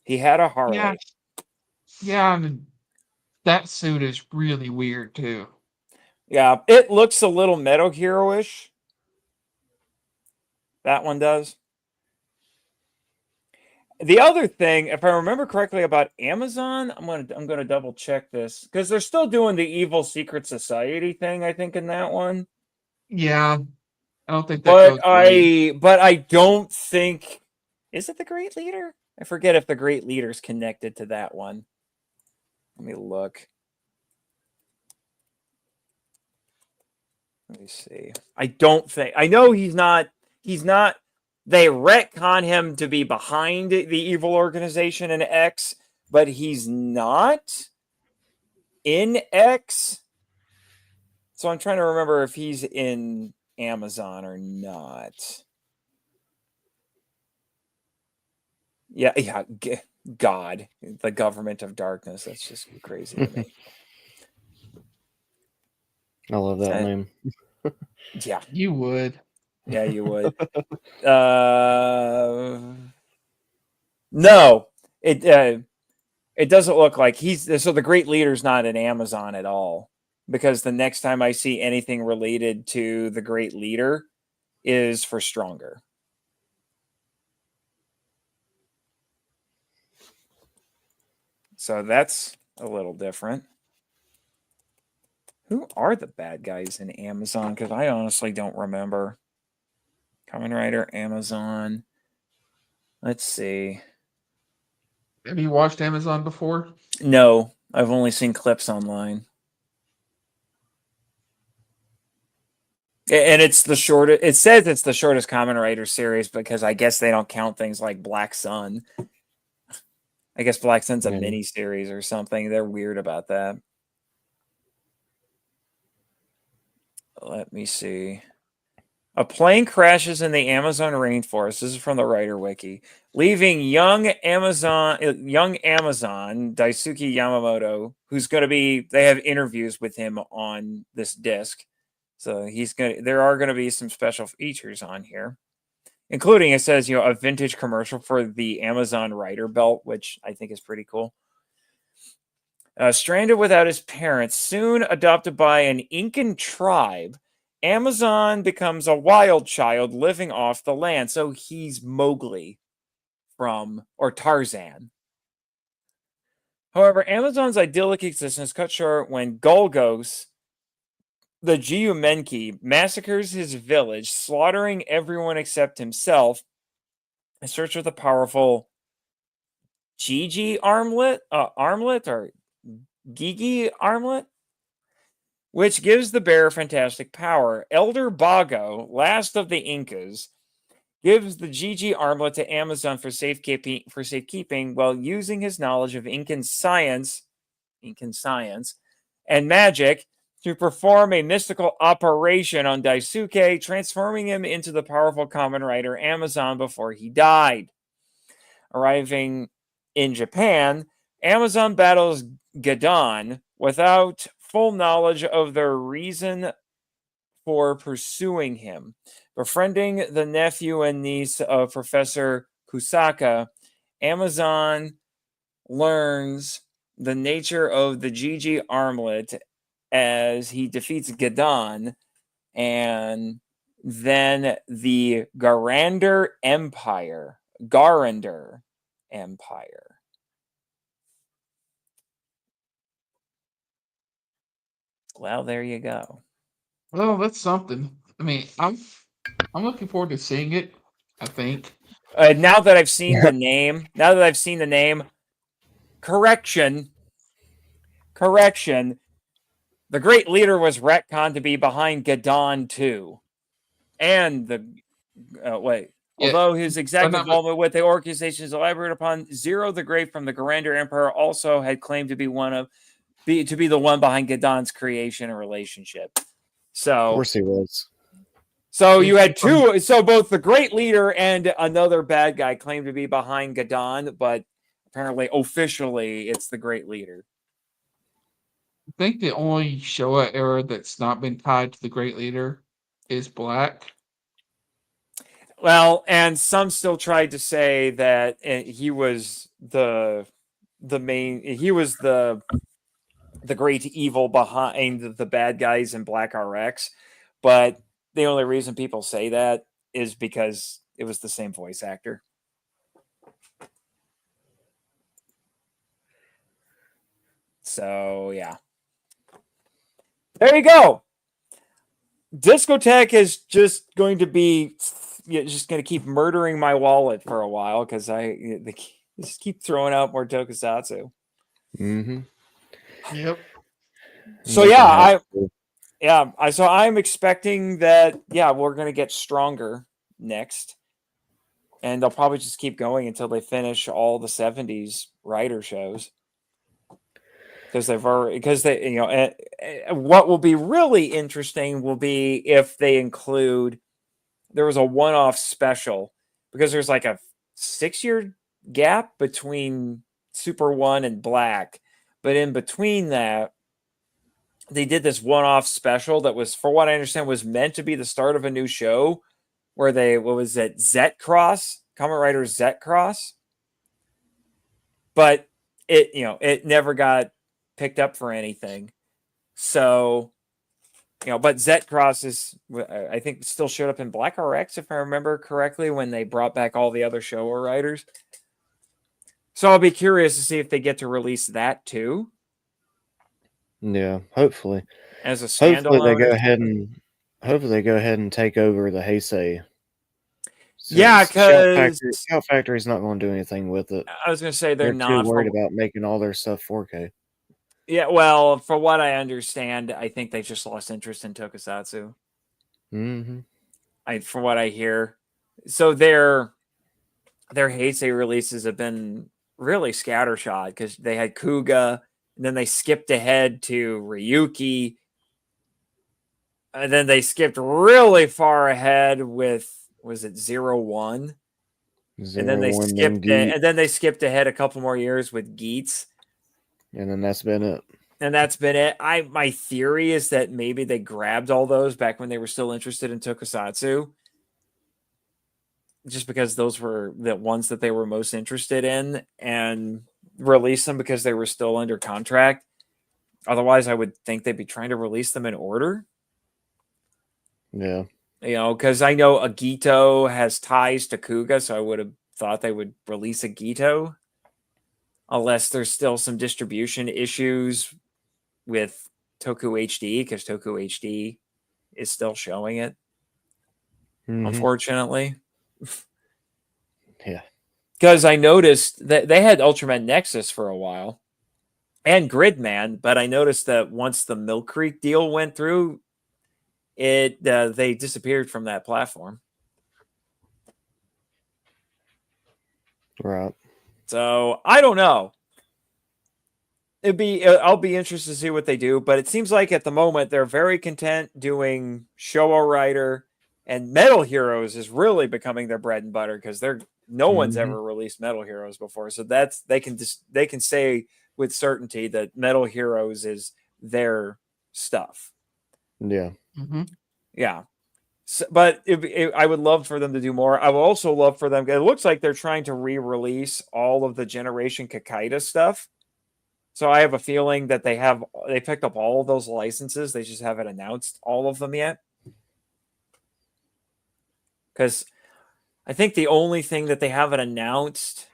He had a Harley. Yeah, I mean, that suit is really weird, too. Yeah, it looks a little Metal Hero-ish. That one does. The other thing, if I remember correctly about Amazon, I'm gonna double check this because they're still doing the Evil Secret Society thing, I think, in that one. Yeah, I don't think that goes away. But I don't think, is it the Great Leader? I forget if the Great Leader's connected to that one. Let me look. Let me see. I don't think, I know he's not they retcon him to be behind the evil organization in X, but he's not in X. So I'm trying to remember if he's in Amazon or not. Yeah. God, the government of darkness. That's just crazy to me. I love that name. Yeah. You would. Yeah, you would. No, it doesn't look like so the Great Leader's not in Amazon at all, because the next time I see anything related to the Great Leader is for Stronger. So that's a little different. Who are the bad guys in Amazon? Because I honestly don't remember. Kamen Rider, Amazon. Let's see. Have you watched Amazon before? No, I've only seen clips online. And it's the shortest. It says it's the shortest Kamen Rider series because I guess they don't count things like Black Sun. I guess Black Sun's a mini series or something. They're weird about that. Let me see. A plane crashes in the Amazon rainforest. This is from the writer wiki, leaving young Amazon Daisuke Yamamoto, who's going to be. They have interviews with him on this disc, so there are going to be some special features on here, including, it says, a vintage commercial for the Amazon Rider belt, which I think is pretty cool. Stranded without his parents, soon adopted by an Incan tribe, Amazon becomes a wild child living off the land. So he's Mowgli or Tarzan. However, Amazon's idyllic existence cut short when Golgos, the Gyumenki, massacres his village, slaughtering everyone except himself in search of the powerful Gigi armlet or Gigi armlet, which gives the bearer fantastic power. Elder Bago, last of the Incas, gives the Gigi armlet to Amazon for safekeeping while using his knowledge of Incan science and magic to perform a mystical operation on Daisuke, transforming him into the powerful Kamen Rider Amazon before he died. Arriving in Japan, Amazon battles Gadon without full knowledge of their reason for pursuing him. Befriending the nephew and niece of Professor Kusaka, Amazon learns the nature of the Gigi armlet as he defeats Gadon, and then the Garander Empire. Well, there you go. Well, that's something. I mean, I'm looking forward to seeing it. I think. Now that I've seen the name, correction. The Great Leader was retconned to be behind Gadon too, and the although his exact involvement with the organization is elaborated upon, Zero the Great from the Garander Empire also had claimed to be the one behind Gadon's creation and relationship. So, of course he was. So you had two. So both the Great Leader and another bad guy claimed to be behind Gadon, but apparently, officially, it's the Great Leader. I think the only Showa era that's not been tied to the Great Leader is Black. Well, and some still tried to say that he was the main. He was the great evil behind the bad guys in Black RX, but the only reason people say that is because it was the same voice actor. So, yeah. There you go. Discotheque is just going to be just going to keep murdering my wallet for a while because they just keep throwing out more tokusatsu. Mm-hmm. Yep. So I'm expecting that we're going to get Stronger next. and they'll probably just keep going until they finish all the 70s writer shows. Because they, you know, what will be really interesting will be if they include, there was a one-off special, because there's like a 6-year gap between Super 1 and Black, but in between that, they did this one-off special that was, for what I understand, was meant to be the start of a new show, where they, what was it, Zet Cross, Kamen Rider Zet Cross, but it, you know, it never got picked up for anything. So, you know, but Zet Cross is, I think, still showed up in Black RX, if I remember correctly, when they brought back all the other Showa writers. So I'll be curious to see if they get to release that too. Yeah, hopefully. As a standalone. Hopefully they go ahead and take over the Heisei. Yeah, because Shout Factory's not going to do anything with it. I was going to say they're not too worried about making all their stuff 4K. Yeah, well, for what I understand, I think they just lost interest in Tokusatsu. Mm-hmm. From what I hear, so their Heisei releases have been really scattershot, because they had Kuga, and then they skipped ahead to Ryuki, and then they skipped really far ahead with, was it 01? And then they skipped ahead a couple more years with Geats. And then that's been it. My theory is that maybe they grabbed all those back when they were still interested in Tokusatsu, just because those were the ones that they were most interested in, and released them because they were still under contract. Otherwise, I would think they'd be trying to release them in order. Yeah. You know, because I know Agito has ties to Kuga, so I would have thought they would release Agito, unless there's still some distribution issues with Toku HD, because Toku HD is still showing it, unfortunately. Yeah. Because I noticed that they had Ultraman Nexus for a while and Gridman, but I noticed that once the Mill Creek deal went through, they disappeared from that platform. Right. So I don't know. I'll be interested to see what they do, but it seems like at the moment they're very content doing Showa Rider, and Metal Heroes is really becoming their bread and butter, because no one's ever released Metal Heroes before. So they can say with certainty that Metal Heroes is their stuff. Yeah. Mm-hmm. Yeah. So, but I would love for them to do more. I would also love for them. It looks like they're trying to re-release all of the Generation Kakaida stuff. So I have a feeling that they picked up all of those licenses. They just haven't announced all of them yet. Because I think the only thing that they haven't announced,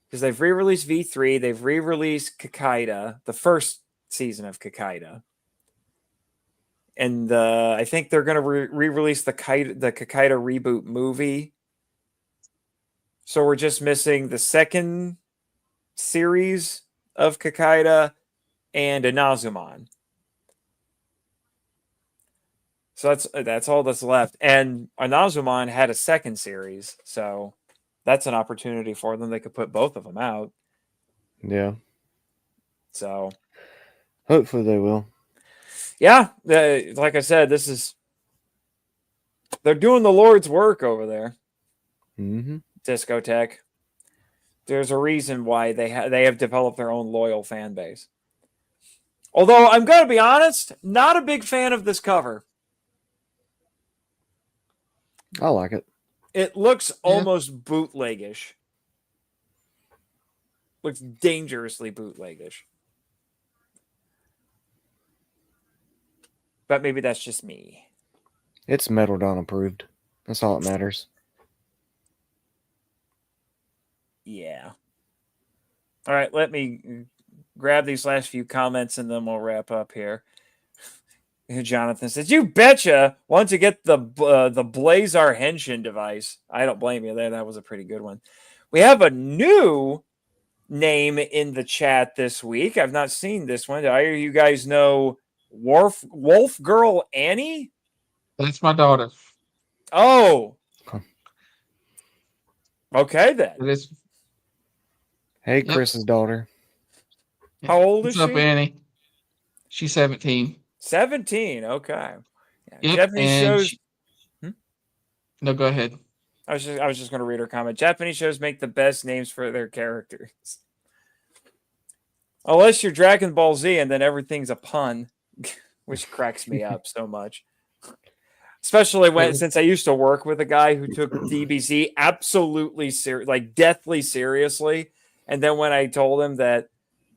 because they've re-released V3, they've re-released Kakaida, the first season of Kakaida. And I think they're going to re-release the Kakaida reboot movie. So we're just missing the second series of Kakaida and Inazuman. So that's all that's left. And Inazuman had a second series, so that's an opportunity for them. They could put both of them out. Yeah. So hopefully they will. Yeah, like I said, they're doing the Lord's work over there. Discotech. There's a reason why they have developed their own loyal fan base. Although I'm going to be honest, not a big fan of this cover. I like it. It looks almost bootlegish. Looks dangerously bootlegish. But maybe that's just me. It's Metal Dawn approved. That's all that matters. Yeah. All right, let me grab these last few comments and then we'll wrap up here. Jonathan says, "You betcha! Why don't you get the Blazar Henshin device?" I don't blame you there. That was a pretty good one. We have a new name in the chat this week. I've not seen this one. Do either of you guys know Wolf Girl Annie? That's my daughter. Oh. Okay, then. It is. Hey, Yep. Chris's daughter. How old What's is up, she? Annie? She's 17. 17. Okay. Yeah. Yep, Japanese and shows. no, go ahead. I was just going to read her comment. Japanese shows make the best names for their characters. Unless you're Dragon Ball Z, and then everything's a pun, which cracks me up so much. Especially since I used to work with a guy who took DBZ absolutely like deathly seriously, and then when I told him that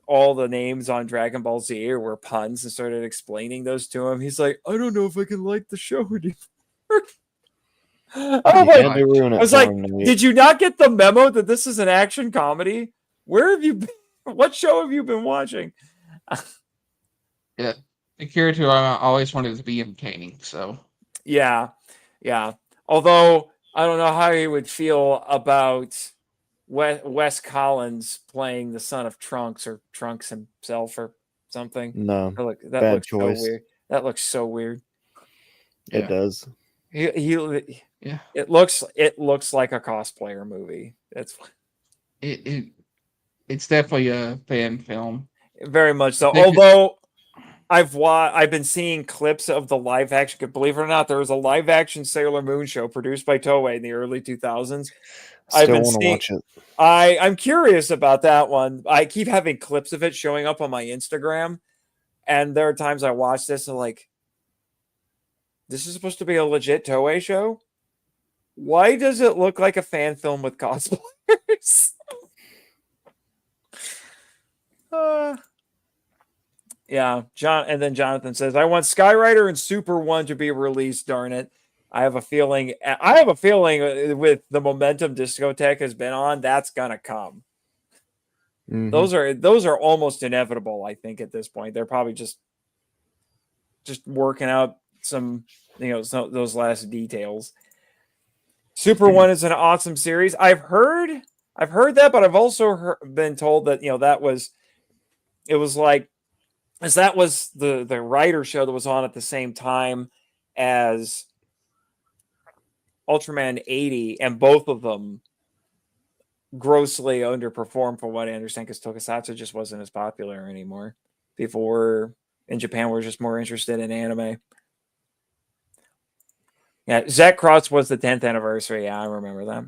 all the names on Dragon Ball Z were puns and started explaining those to him, he's like, "I don't know if I can like the show anymore." I was like, "Did you not get the memo that this is an action comedy? Where have you been? What show have you been watching?" Yeah, the character I always wanted to be entertaining. So yeah. Although I don't know how he would feel about Wes Collins playing the son of Trunks or Trunks himself or something. No, that bad looks choice. so weird. That looks so weird. It does. Yeah. It looks like a cosplayer movie. That's it's definitely a fan film. Very much so. Although I've been seeing clips of the live action. Believe it or not, there was a live action Sailor Moon show produced by Toei in the early 2000s. Still want to watch it. I'm curious about that one. I keep having clips of it showing up on my Instagram, and there are times I watch this and like, this is supposed to be a legit Toei show. Why does it look like a fan film with cosplayers? Yeah, and then Jonathan says, "I want Skyrider and Super One to be released. Darn it! I have a feeling with the momentum Discotheque has been on, that's gonna come. Mm-hmm. Those are almost inevitable. I think at this point they're probably just working out some those last details. Super One is an awesome series. I've heard that, but I've also been told that that was the writer show that was on at the same time as Ultraman 80, and both of them grossly underperformed from what I understand because Tokusatsu just wasn't as popular anymore. People in Japan were just more interested in anime. Yeah, Zack Cross was the 10th anniversary. Yeah, I remember that.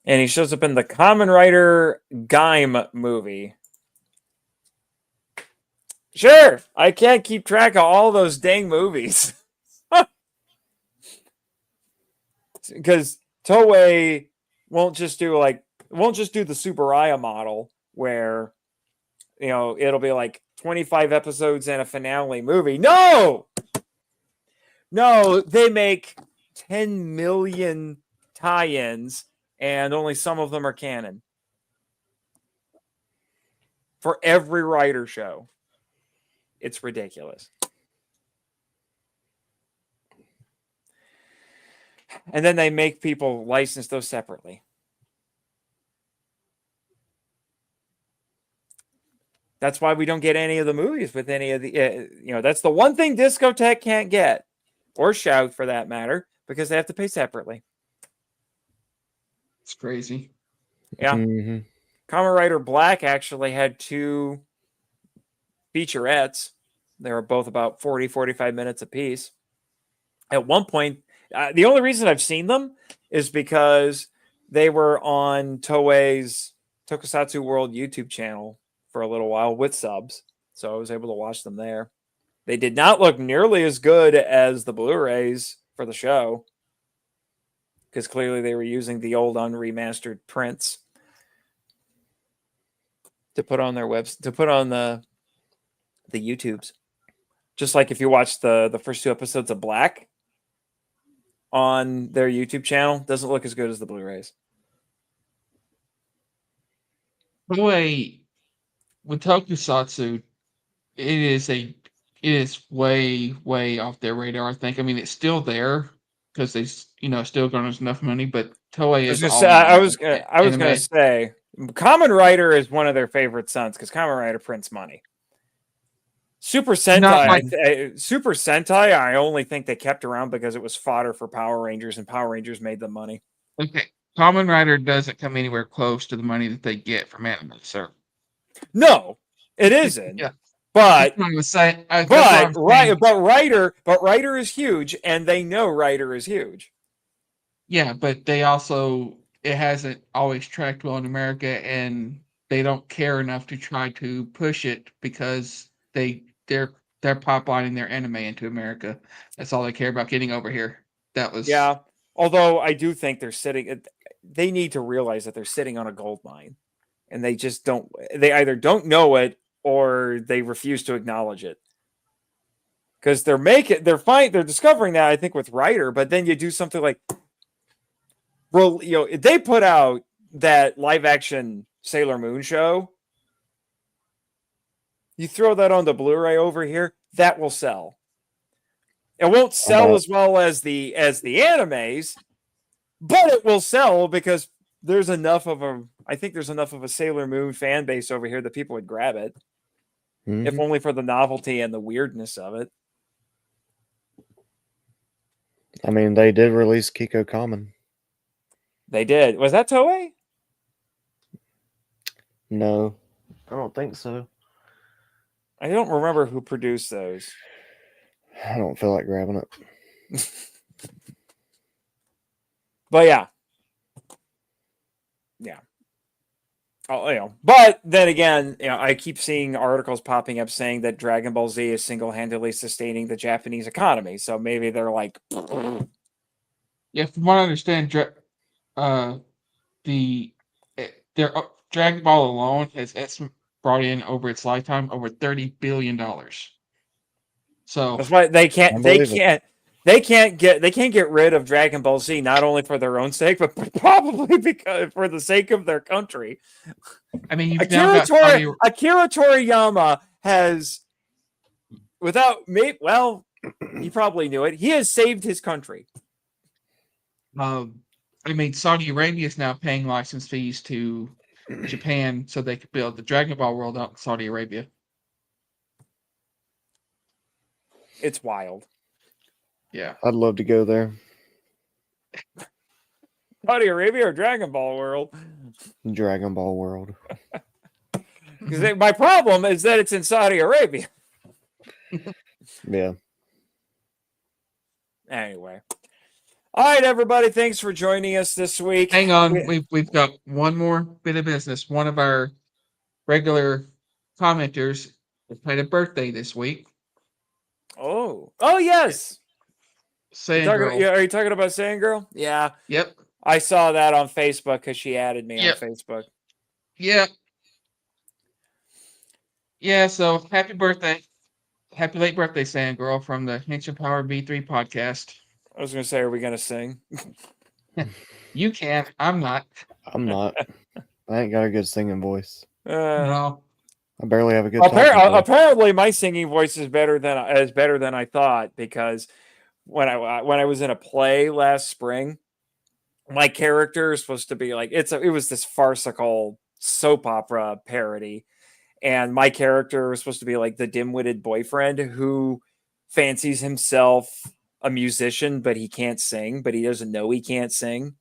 And he shows up in the Kamen Rider Gaim movie. Sure, I can't keep track of all those dang movies. Because Toei won't just do the Tsuburaya model where it'll be like 25 episodes and a finale movie. No, they make 10 million tie-ins and only some of them are canon for every writer show. It's ridiculous. And then they make people license those separately. That's why we don't get any of the movies with any of the, that's the one thing Discotheque can't get, or Shout for that matter, because they have to pay separately. It's crazy. Yeah. Mm-hmm. Kamen Rider Black actually had 2 featurettes. They were both about 40, 45 minutes apiece. At one point, the only reason I've seen them is because they were on Toei's Tokusatsu World YouTube channel for a little while with subs. So I was able to watch them there. They did not look nearly as good as the Blu-rays for the show, because clearly they were using the old unremastered prints to put on their to put on the YouTubes. Just like if you watch the first 2 episodes of Black on their YouTube channel, doesn't look as good as the Blu-rays. By the way, with Tokusatsu, it is way off their radar. I think. I mean, it's still there because they still garners enough money, but Toei is all. I was gonna say, Kamen Rider is one of their favorite sons because Kamen Rider prints money. Super Sentai, I only think they kept around because it was fodder for Power Rangers, and Power Rangers made them money. Okay, Kamen Rider doesn't come anywhere close to the money that they get from anime, sir. No, it isn't. Yeah. But That's what I was saying. That's what but I'm saying. Ryder is huge, and they know Ryder is huge. Yeah, but they also it hasn't always tracked well in America, and they don't care enough to try to push it because they're pipelining their anime into America. That's all they care about getting over here. That was Yeah. Although I do think they're sitting. They need to realize that they're sitting on a gold mine, and they just don't. They either don't know it or they refuse to acknowledge it. Because they're discovering that, I think, with Ryder. But then you do something like, well, they put out that live action Sailor Moon show. You throw that on the Blu-ray over here, that will sell. It won't sell as well as the animes, but it will sell because there's enough of a Sailor Moon fan base over here that people would grab it, if only for the novelty and the weirdness of it. I mean, they did release Kiko Kamen. They did. Was that Toei? No, I don't think so. I don't remember who produced those. I don't feel like grabbing it. But yeah. Oh, but then again, I keep seeing articles popping up saying that Dragon Ball Z is single-handedly sustaining the Japanese economy. So maybe they're like, yeah. From what I understand, their Dragon Ball alone has brought in over its lifetime over $30 billion. So that's why they can't get rid of Dragon Ball Z, not only for their own sake, but probably because for the sake of their country. I mean, Akira Toriyama has, he probably knew it. He has saved his country. I mean, Saudi Arabia is now paying license fees to Japan so they could build the Dragon Ball world out in Saudi Arabia. It's wild. Yeah. I'd love to go there. Saudi Arabia or Dragon Ball world? Dragon Ball world. Because my problem is that it's in Saudi Arabia. Yeah. Anyway. All right, everybody. Thanks for joining us this week. Hang on. We've got one more bit of business. One of our regular commenters had a birthday this week. Oh, yes. Are you talking about Saiyan Girl? Yeah. Yep. I saw that on Facebook because she added me on Facebook. Yep. Yeah, so happy birthday. Happy late birthday, Saiyan Girl, from the Henshin Power V3 podcast. I was going to say, are we going to sing? You can. I'm not. I'm not. I ain't got a good singing voice. No. I barely have a good apparently my singing voice is better than I thought, because when I was in a play last spring, my character is supposed to be like it was this farcical soap opera parody, and my character was supposed to be like the dim-witted boyfriend who fancies himself a musician, but he can't sing, but he doesn't know he can't sing.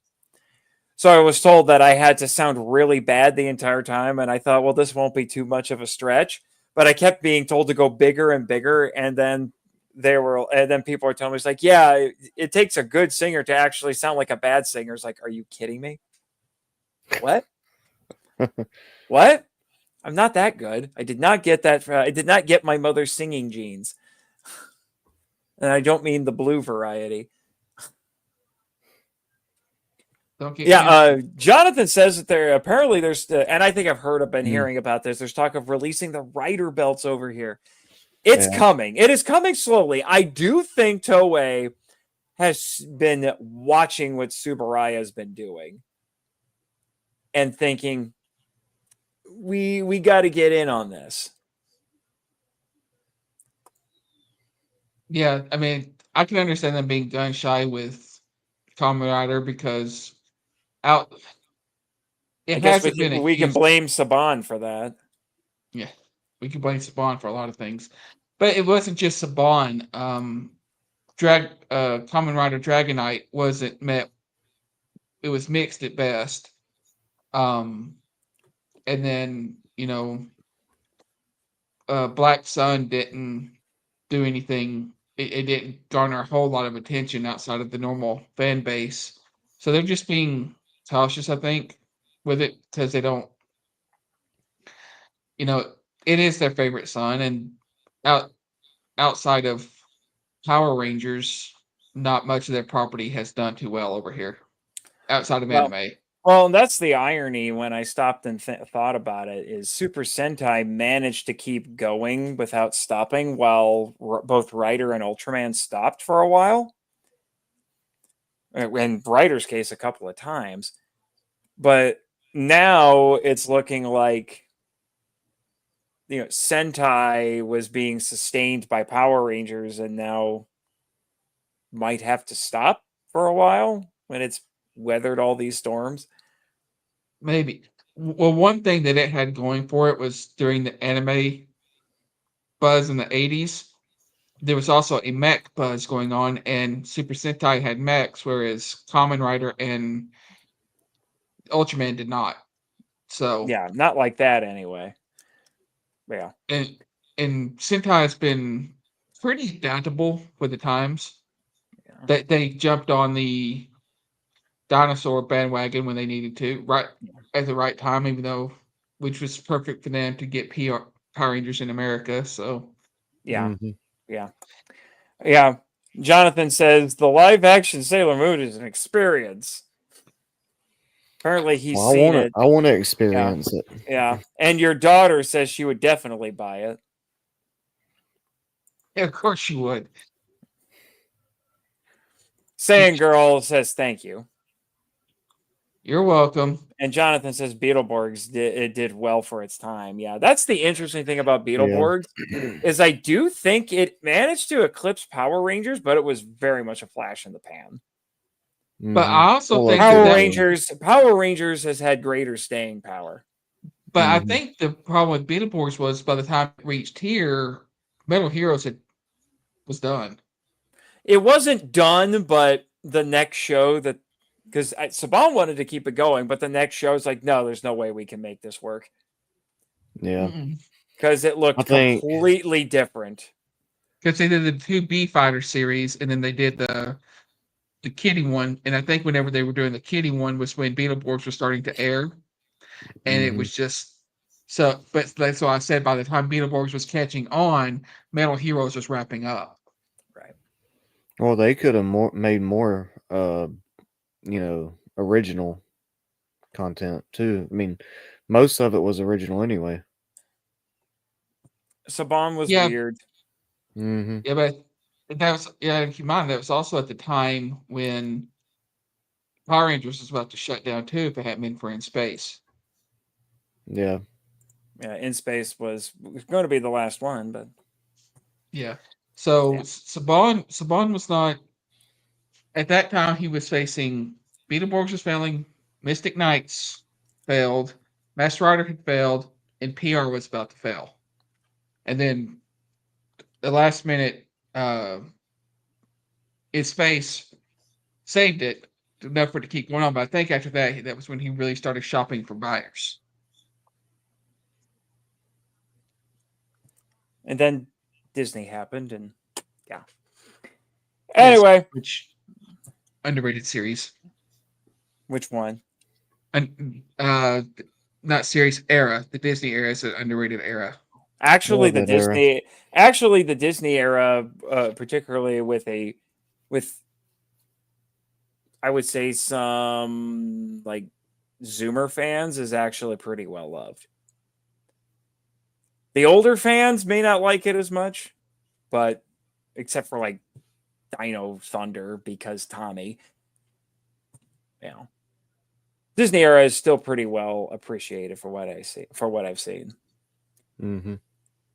So I was told that I had to sound really bad the entire time, and I thought, well, this won't be too much of a stretch. But I kept being told to go bigger and bigger, and then people were telling me, it's like, yeah, it takes a good singer to actually sound like a bad singer. It's like, are you kidding me? What? What? I'm not that good. I did not get that. I did not get my mother's singing genes, and I don't mean the blue variety. Jonathan says that there's and I think I've been hearing about this. There's talk of releasing the Rider belts over here. It's coming. It is coming slowly. I do think Toei has been watching what Tsuburaya has been doing and thinking, we got to get in on this. Yeah, I mean, I can understand them being gun shy with Kamen Rider because I guess we can blame Saban for that. Yeah, we can blame Saban for a lot of things, but it wasn't just Saban. Kamen Rider Dragonite wasn't met was mixed at best. And then Black Sun didn't do anything. It didn't garner a whole lot of attention outside of the normal fan base. So they're just being cautious, I think, with it because they don't. It is their favorite son, and outside of Power Rangers, not much of their property has done too well over here outside of anime. Well, and that's the irony when I stopped and thought about it is Super Sentai managed to keep going without stopping while both Rider and Ultraman stopped for a while. In Rider's case, a couple of times. But now it's looking like Sentai was being sustained by Power Rangers and now might have to stop for a while when it's weathered all these storms. Maybe. Well, one thing that it had going for it was during the anime buzz in the 80s, there was also a mech buzz going on, and Super Sentai had mechs, whereas Kamen Rider and Ultraman did not. So yeah, not like that anyway. Yeah. And Sentai has been pretty adaptable with the times. Yeah. They jumped on the dinosaur bandwagon when they needed to, right at the right time, which was perfect for them to get Power Rangers in America. So yeah, yeah. Jonathan says the live action Sailor Moon is an experience. Apparently, he's seen it. I want to experience it. Yeah, and your daughter says she would definitely buy it. Yeah, of course she would. Saiyan Girl says thank you. You're welcome. And Jonathan says Beetleborgs did well for its time. Yeah, that's the interesting thing about Beetleborgs is I do think it managed to eclipse Power Rangers, but it was very much a flash in the pan. But I also think Power Rangers has had greater staying power. But I think the problem with Beetleborgs was by the time it reached here, Metal Heroes was done. It wasn't done, but the next show because Saban wanted to keep it going, but the next show is like, no, there's no way we can make this work. Yeah. Because it looked completely different. Because they did the 2B Fighter series, and then they did the Kitty one, and I think whenever they were doing the Kitty one was when Beetleborgs was starting to air, and it was just so. But that's why I said by the time Beetleborgs was catching on, Metal Heroes was wrapping up. Right. Well, they could have made more, original content too. I mean, most of it was original anyway. Saban was weird. Yeah, but that was keep in mind that was also at the time when Power Rangers was about to shut down too if it hadn't been for In Space. Yeah. Yeah, In Space was going to be the last one, but yeah. So Saban was not at that time. He was facing Beetleborgs was failing, Mystic Knights failed, Master Rider had failed, and PR was about to fail. And then the last minute, In Space saved it enough for it to keep going on. But I think after that was when he really started shopping for buyers. And then Disney happened, and yeah. Anyway, which underrated series? Which one? And not series, era. The Disney era is an underrated era. Actually, the Disney era, particularly with I would say some like Zoomer fans, is actually pretty well loved. The older fans may not like it as much, but except for like Dino Thunder because Tommy, Disney era is still pretty well appreciated for what I've seen. Mm-hmm.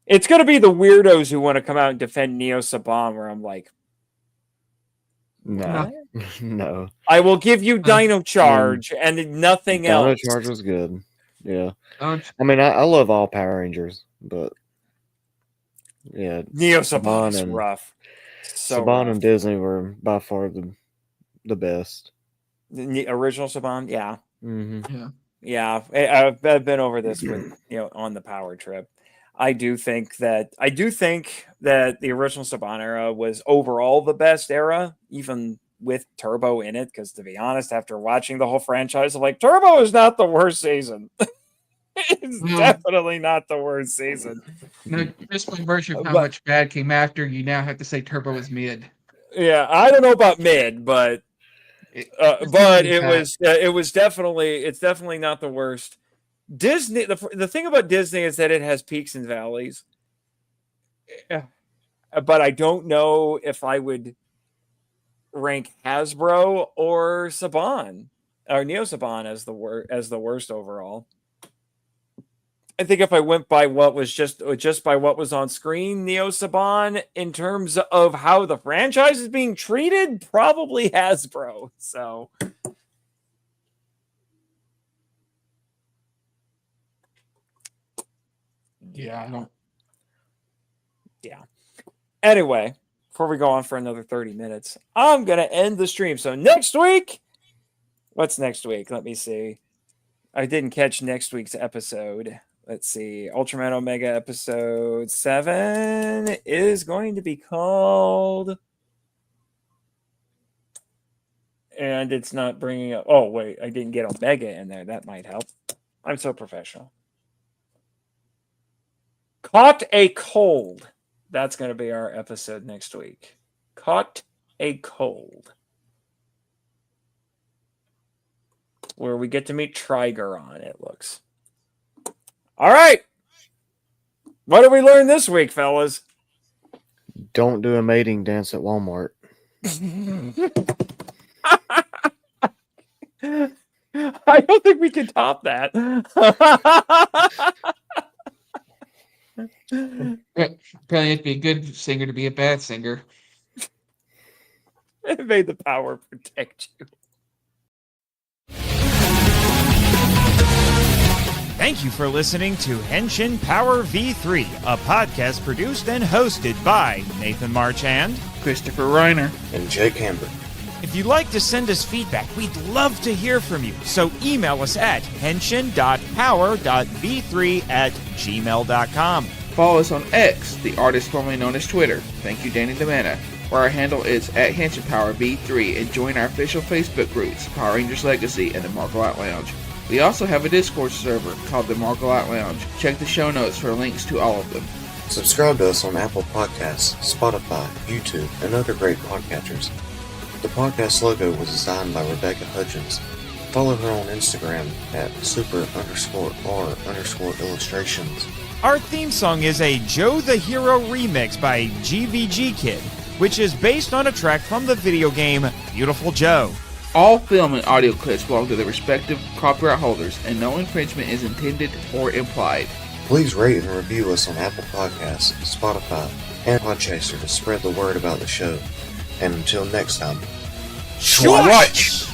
It's going to be the weirdos who want to come out and defend Neo Saban, where I'm like, no. I will give you Dino Charge and nothing else. Dino Charge was good. Yeah. I mean, I love all Power Rangers, but yeah, Neo Saban is rough. Saban and Disney were by far the best. The original Saban, yeah. Mm-hmm. Yeah. I've been over this with on the power trip. I do think that the original Saban era was overall the best era, even with Turbo in it. Because to be honest, after watching the whole franchise, I'm like, Turbo is not the worst season. It's definitely not the worst season. No, just by virtue of how But- much bad came after, you now have to say Turbo is mid. Yeah, I don't know about mid, but It's it was definitely not the worst. Disney, the thing about Disney is that it has peaks and valleys. Yeah. But I don't know if I would rank Hasbro or Saban or Neo Saban as the worst overall. I think if I went by what was just by what was on screen, Neo Saban, in terms of how the franchise is being treated, probably Hasbro. So Yeah, I don't. yeah. Anyway, before we go on for another 30 minutes, I'm going to end the stream. So next week, what's next week? Let me see. I didn't catch next week's episode. Let's see. Ultraman Omega episode 7 is going to be called... And it's not bringing up... Oh, wait. I didn't get Omega in there. That might help. I'm so professional. Caught a Cold. That's going to be our episode next week. Caught a Cold. Where we get to meet Trigon, it looks. All right. What did we learn this week, fellas? Don't do a mating dance at Walmart. I don't think we can top that. Apparently, you have to be a good singer to be a bad singer. May the power protect you. Thank you for listening to Henshin Power V3, a podcast produced and hosted by Nathan March and Christopher Reiner. And Jake Hamber. if you'd like to send us feedback, we'd love to hear from you. So email us at henshin.power.v3@gmail.com. Follow us on X, the artist formerly known as Twitter. Thank you, Danny DeManna, where our handle is @HenshinPowerV3, and join our official Facebook groups, Power Rangers Legacy and the Marvel Out Lounge. We also have a Discord server called the Marvel Out Lounge. Check the show notes for links to all of them. Subscribe to us on Apple Podcasts, Spotify, YouTube, and other great podcatchers. The podcast logo was designed by Rebecca Hutchins. Follow her on Instagram at super_r_illustrations. Our theme song is a Joe the Hero remix by GVG Kid, which is based on a track from the video game Beautiful Joe. All film and audio clips belong to their respective copyright holders, and no infringement is intended or implied. Please rate and review us on Apple Podcasts, Spotify, and Podchaser to spread the word about the show. And until next time, Shush!